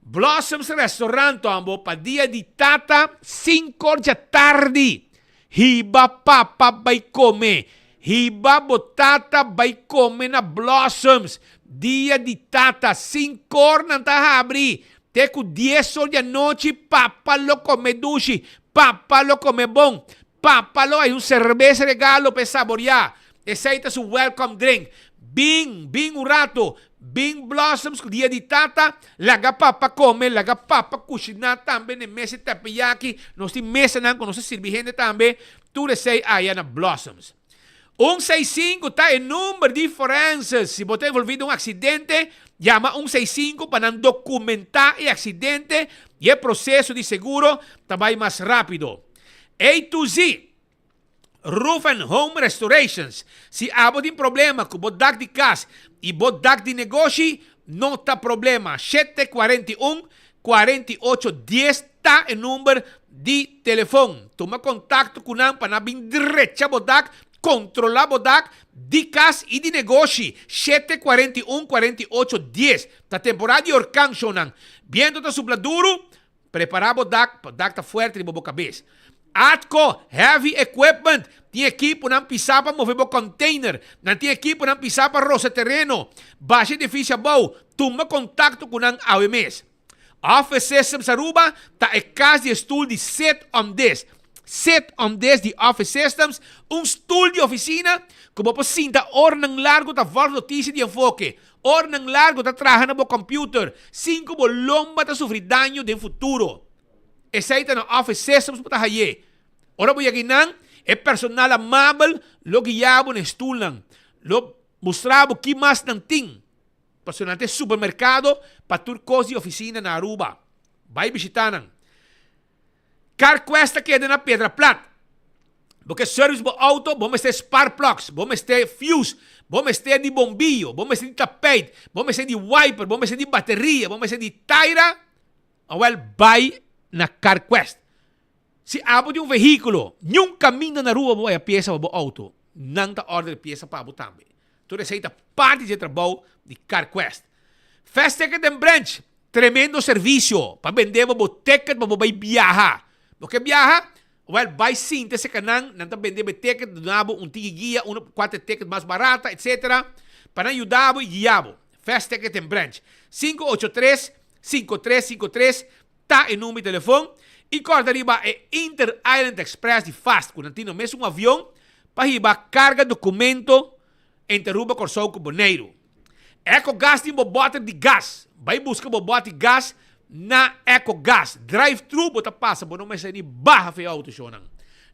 Blossoms Restaurant, ambo, para dia de tata, 5 da tarde. Hiba papa vai comer. Hiba botata vai comer na Blossoms. Dia de tata, 5 horas não tá abrir. Teco 10 horas da noite, papa lo come dushi. Papa lo come bom. Papa lo hay cerveza regalo para saborear. Aceita su welcome drink. Bing un rato. Bing Blossoms, dia de tata, laga papa come, laga papa cucina também, ne mesa tapiyaki, nós tem mesa não, com nossa servigente também, tudo sei aí na Blossoms. 165 tá em número de forenses, se você envolvido em um acidente, chama 165 para documentar o acidente e o processo de seguro também mais rápido. A to Z, Roof and Home Restorations. Se há um problema com o bodak de casa e bodak de negócio, não está problema. 741-4810 está o número de telefone. Toma contato com nós para vir direto a bodak, controlar bodak de casa e de negócio. 741-4810. Está temporada de orcão, Shonan. Viendo está supladuro, preparar bodak está forte de boca cabeça. Atco Heavy Equipment, tem equipo não pisar para mover o container, não tem equipo não pisar para roça terreno, baixa edifício bom, toma contato com a AWMS. Office Systems Aruba, tá é casa de estudo de 7 om 10. 7 om 10 de Office Systems, stool de oficina, como por cinta, hora largo da volta notícia de enfoque, hora largo da trabalhando no computer, 5 lomba da sofrer dano de futuro. Aceita no Office Systems para haye. Ora voy a guinar, é personal amável, lo guiabo na stool lang. Lo mostrabo que mais não tem. Personante supermercado, para tur cosi oficina na Aruba. Vai visitar nang. CarQuest queda na Pedra Plata. Porque service bo auto, vamos ter spark plugs, vamos ter fuse, vamos ter de bombillo, vamos ter de tapete, vamos ter de wiper, vamos ter de bateria, vamos ter de taira. Well, vai na CarQuest. Se abo de um veículo, nenhum caminho na rua vai a peça para o auto. Não está ordem de peça para o também. Tu receita parte de trabalho de CarQuest. Fast Ticket and Branch, tremendo serviço para vender o ticket para vai viajar. Porque viaja, well, vai sim, esse canal, não está vendendo ticket, donavo guia, 4 tickets mais barata, etc. Para ajudar e guiar. Fast Ticket and Branch. 583-5353 tá em número de telefone. E corta riba é Inter Island Express de Fast, quando tem mesmo um avião, para riba carga documento entre Aruba, Corsou e Bonaire. EcoGas tem bote de gás. Vai buscar bote de gás na EcoGas. Drive-thru, bota passa, não mais nem barra feio auto show.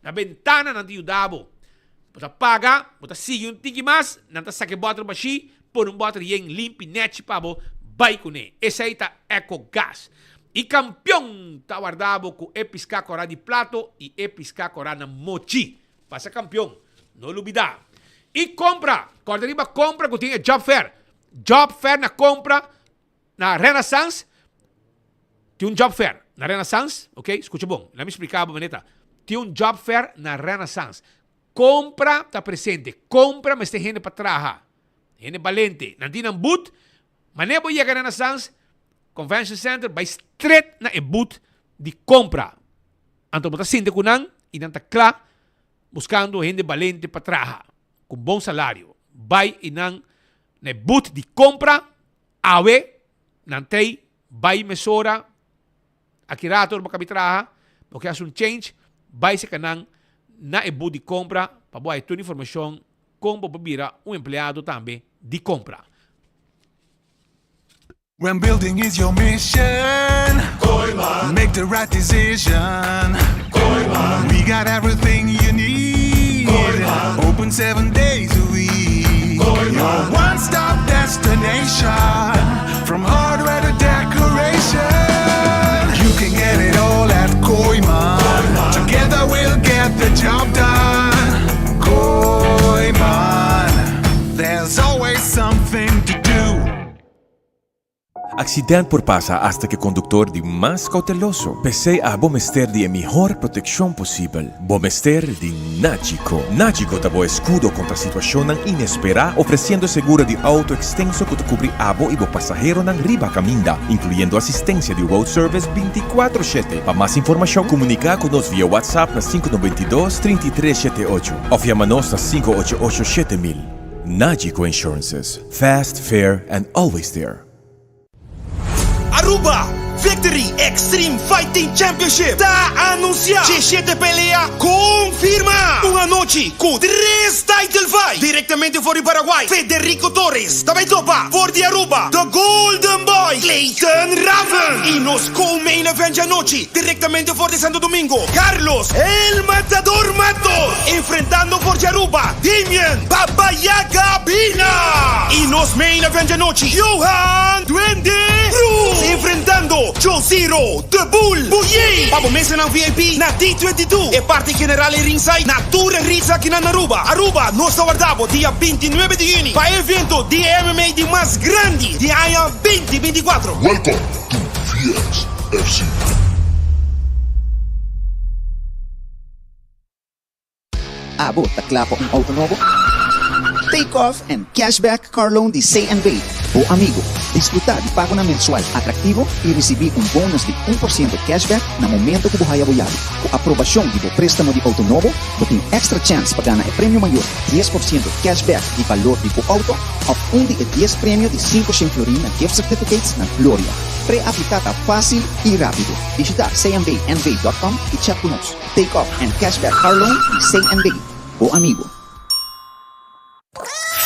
Na ventana, não tem o dabo. Bota paga, bota sigue tiki mais, não tá saque bote para si, por bote de limpo, net, pabo, vai com ele. Esse aí tá EcoGas. E campeão tá guardado com Episca Corá de Plato e Episca Corá na Mochi. Passa campeão, não olvidar. E compra, corta riba compra que tem Job Fair. Job Fair na compra na Renaissance, Tem job fair na Renaissance, ok? Escuta bom, let me explicar, bonita. Tem job fair na Renaissance. Compra tá presente. Compra, mas tem gente para trabalhar. Gente valente. Nanti ng boot, manebo ia ka Renaissance, Convention Center, vai straight na boot de compra. Anto mo ta sinte kunang, inang takla, buscando gente valente para trabalhar. Com bom salário. Vai inang na boot de compra, awe, nantay, vai mesora, akirator makabitraha, porque as un change, vai sa kanang na boot de compra, pabuhay ito informação kung papabira empleado também de compra. When building is your mission, make the right decision. We got everything you need. Open 7 days a week. Your one-stop destination. From hardware to decoration. You can get it all at Koiman. Together we'll get the job done. Koiman. There's always something to do. Accidente por pasa hasta que conductor de más cauteloso. Pese a Bomester de mejor protección posible. Bomester de Nagico. Nagico dabo escudo contra situación inesperada, ofreciendo seguro de auto extenso que te cubre abo y bo pasajero nan riba caminda, incluyendo asistencia de road service 24/7. Para más información, comunica con nos vía WhatsApp na 592-3378 o llamanos na 588-7000. Nagico Insurances. Fast, fair, and always there. Aruba Victory Extreme Fighting Championship está anunciado. 17 pelea confirma. Una noche con 3 title fight directamente por Paraguay. Federico Torres também topa por de Aruba. The Golden Boy Clayton Raven. Y nos co-main event anoche directamente por de Santo Domingo. Carlos El Matador Matos enfrentando por de Aruba Damian Babayaga Pina. Y nos main event anoche Johan Duende Cruz enfrentando Josiro The Bull Buye. Pabo mesa na VIP na D22 e parte general e ringside na Tour Rizza aqui na Aruba. Aruba nos aguardamos dia 29 de junho para evento de MMA de mais grande de AIA 2024. Welcome to Fies FC. Abo, takla po ang auto novo? Take off and cashback car loan de C&B. O amigo, disfrutar de pago na mensual atractivo e receber um bônus de 1% cashback na momento que buhay aboyado. Com aprovação de préstamo de auto novo, você tem extra chance para ganhar prêmio maior, 10% cashback de valor de auto, ou de 10 prêmio de 500 florin na gift certificates na Gloria. Pre-aplicada fácil e rápido. Visita cmbnv.com e chat conosco. Take off and cashback car loan de C&B. O amigo.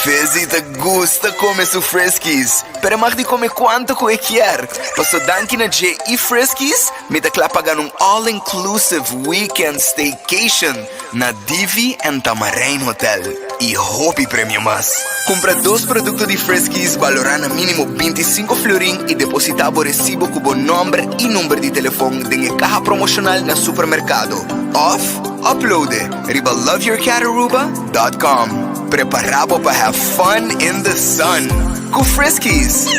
Fezzi te gusta comer su Friskies, pero mag di come quanto que quer. Paso danki na J e Friskies, me declara pagar all-inclusive weekend staycation na Divi and Tamarain Hotel. E hopi premio más. Compra 2 productos de Friskies valorando mínimo 25 florin y depositabo recibo cubo nombre y número de teléfono de la caja promocional na supermercado. Off, uploade riba loveyourcataruba.com. Preparado para have fun in the sun. Go Friskies!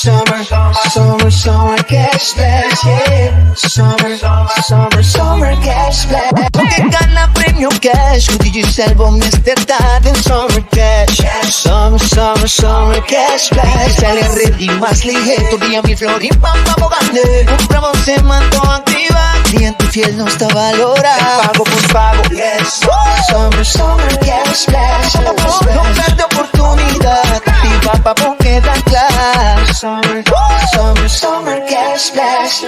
Summer, summer, summer cashback, yeah. Summer cashback. Porque gana premio cash, kung di salvo Mr. Taden Summer Cash. Summer cashback. Sale ready más ligero, día mi flor y pampa bogande. Compramos se mandó activa, cliente fiel no está valorado. Pago por pago, yes. Summer cashback. No perde oportunidad, activa pa' porque dan class. Summer cashback. Se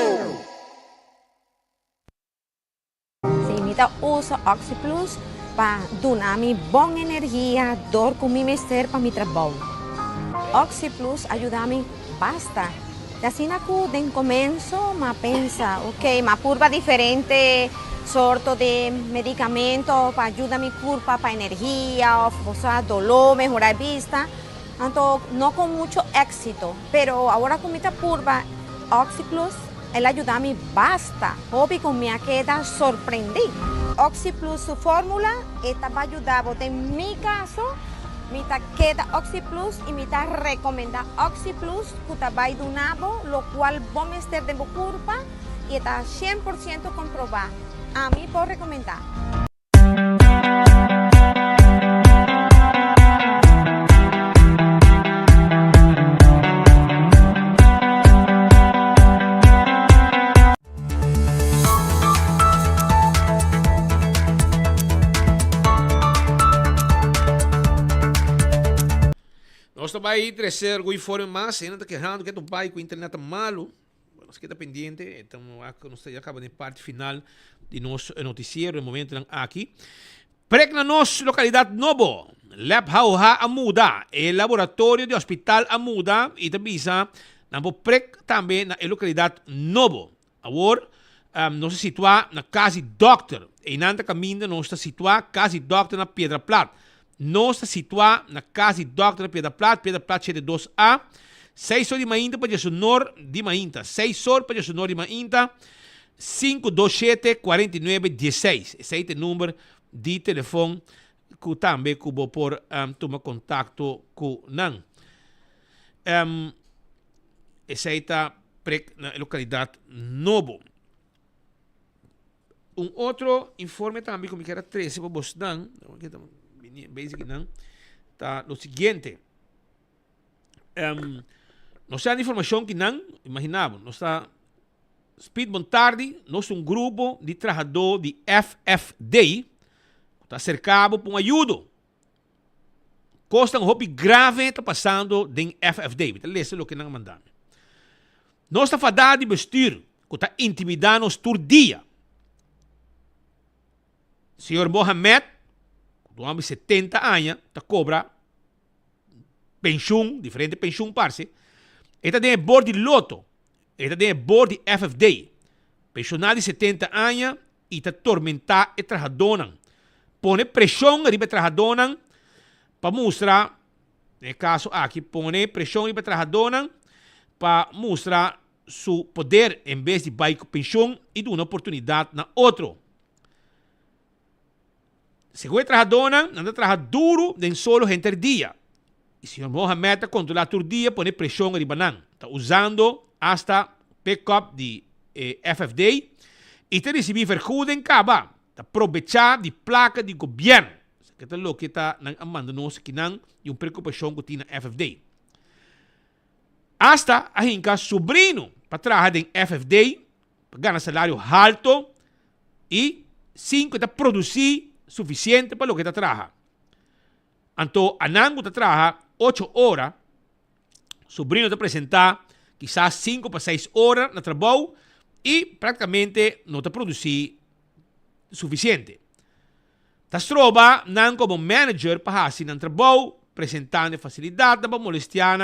imita uso Oxy Plus para dar mi buena energia, dor com mi mister para mi trabalho. Oxy Plus ajuda-me basta. Assim que den começo, ma pensa, ok, ma curva diferente, sorto de medicamento para ajudar mi curva para energia, o dolor, mejorar a vista. Então, não com muito éxito, pero agora com minha curva Oxy Plus, ela ajuda-me basta. Hobby com minha queda surpreendi. Oxy Plus, su fórmula, esta vai ajudar, em meu caso, me queda Oxy Plus e me recomenda Oxy Plus, que vai do nabo, lo cual vamos ter de curva e está 100% comprovado. A mim pode recomendar. Nós também trazer alguma informação, ainda está querendo que tu pai com a internet malo. Nós que está pendente, então nós já acabamos de parte final de nosso noticiero, no momento aqui. Pregna nos localidade Novo, Lab Hauha Amuda, o laboratório de hospital Amuda, e também também na localidade Novo. Agora, nós se situa na casa doctor, e nanta caminho nós se situa casa doctor na Pedra Plata. Nós está situado na casa doctor Pedra Plata 2A, 6 horas de manhã para o norte de manhã, 6 horas para o norte de manhã, 527-4916. Esse é o número de telefone que também vou por tomar contato com não. Esse é na localidade Novo. Outro informe também que me quero trazer para vocês, basic não, tá o seguinte. Nós temos informação que não imaginamos. Nós está Speed Montardi, nós um grupo de trabalhadores de FFD, está cercado por um ajuda. Costa um hobby grave está passando em FFD. Então, lê-se o que não mandamos. Nós está fadado de vestir, que está intimidando os todo dia. Senhor Mohamed, do homem 70 anos, tá cobra pensão, diferente pensão, parce. Ele tem board de loto, ele tem board de FFD. Pensionado de 70 anos e tá tormentar e trabalhador. Põe pressão riba trabalhador para mostrar, no caso aqui, põe pressão riba trabalhador para mostrar seu poder em vez de baixo pensão e dar uma oportunidade na outro. Se você trabalha, anda trabalhando duro nem solo entre dia. E se o Mohamed controla todo dia, põe pressão de banana. Está usando hasta pick-up de FFD e está recebendo vergoeding caba. Está aproveitar de placa de governo. Que é o que está mandando nós que não e uma preocupação que tem na FFD. Hasta a gente sobrinho para trabalhar em FFD, para ganhar salário alto e 5 está produzir suficiente para o que está trabalhando. Então, a Nango está trabalhando 8 horas, sobrinho está apresentar quizás 5 para 6 horas no trabalho e praticamente não está produzindo suficiente. Está troba Nango como manager para fazer no trabalho, apresentando facilidade para molestar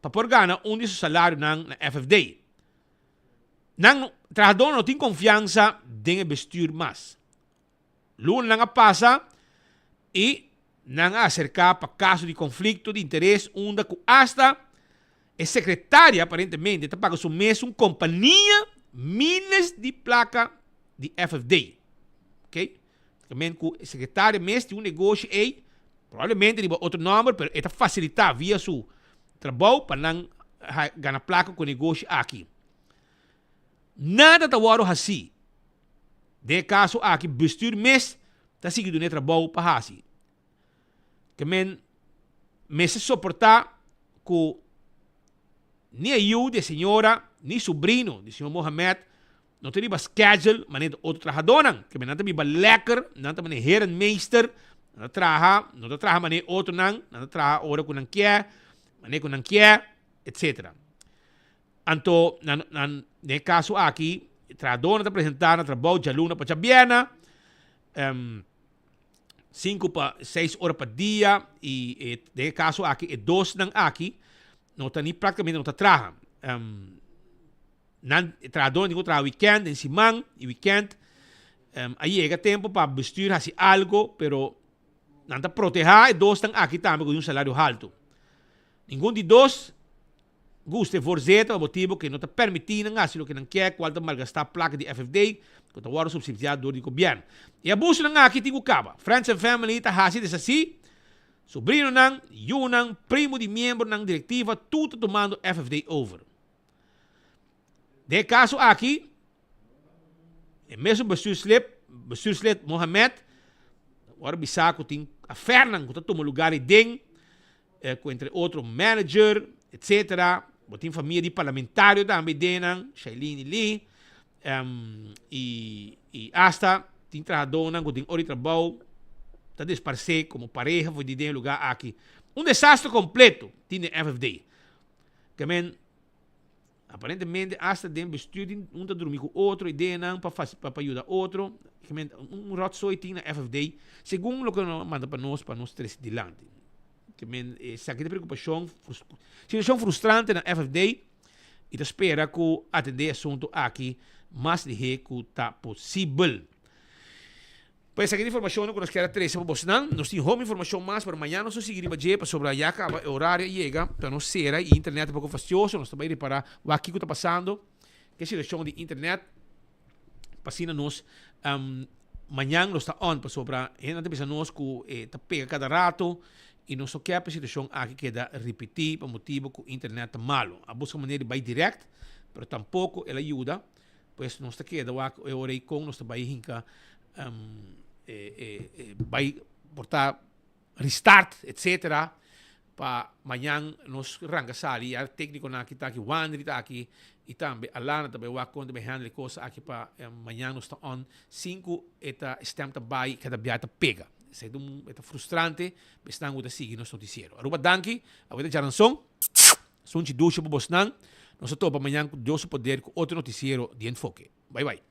para poder ganhar um de seu salário na FFD. O trabalhador não tem confiança em vestir mais. Luna nga pasa e nga acercar para caso de conflito de interesse onde hasta a secretária aparentemente está pagando su mês uma companhia miles de placa de FFD. Ok? Também que a secretária mês de um negócio provavelmente de outro número, mas está facilitar via su trabalho para não gana placa com negócio aqui. Nada tá waro assim. De caso aqui, bestuur mes, tá seguindo no trabalho para assim. Que se suportar com ni eu de senhora, ni sobrinho de senhor Mohamed, não tem schedule, mas nem outro trabajador, que não tem lekker, não tem herenmeester, não trabalha, mas nem outro não trabalha hora com não quer, mas nem com não quer, etc. Então, no caso aqui, o trabajador está apresentando trabalho de aluno para a Biena, 5 para 6 horas por dia, e no caso aqui, 2 não aqui, não está nem praticamente não está trabalhando. Trabajador não trabalha weekend, em semana e weekend, aí chega tempo para besturar assim algo, pero não está proteger, e 2 estão aqui também com um salário alto. Nenhum de 2 gusta forçar o motivo que não está permitindo assim o que não quer, qual está malgastar a placa de FFD, que está agora subsidiado do governo. E abuso não aqui tem o caba. Friends and family está assim desse assim, sobrinho não, eu não, primo de membro não diretiva, tudo tomando FFD over. De caso aqui, mesmo bestuurslid Mohamed, agora bisaco tem a Fernand, que está tomando lugar e den, entre outro manager, etc. Tem família de parlamentário também dentro, Shailene Lee, e hasta tem trabalhador que tem hora de trabalho, está disparcer como pareja, foi de dentro lugar aqui. Desastre completo tem no FFD. Que aparentemente hasta dentro bestuur está dormir com outro e dentro para ajudar outro. Que rotzooi tem na FFD, segundo o que manda para nós três dilante. Essa aqui é preocupação, situação frustrante na FFD e espera que atender assunto aqui mais de que está possível. Pues aqui a informação que nós queremos trazer para vocês, nós temos informação mais para amanhã, nós seguiremos para sobre já acaba o horário chega, para nós ser a internet um pouco fastidioso, nós também reparar o que está passando, que a situação de internet, passina nós amanhã nós está on para sobre a gente pensa nós que está pega cada rato. E não só que a situação aqui queda repetir por motivo que o internet é malo. A busca maneira vai direct, mas tampouco ela ajuda, pois nós está queda o hora com nós vai hinca vai portar restart, etc. Para amanhã nós arranca sali, a técnico aqui está aqui, o Andri está aqui, e também a Lana também vai quando vai handle coisa aqui para amanhã nós está on 5 eta stem também cada biata pega. É frustrante, mas estão a seguir nosso noticiero. Aruba danke, a vida de Aranção, sunti ducho para vocês, nós estamos amanhã com Deus poder com outro noticiero de enfoque. Bye bye.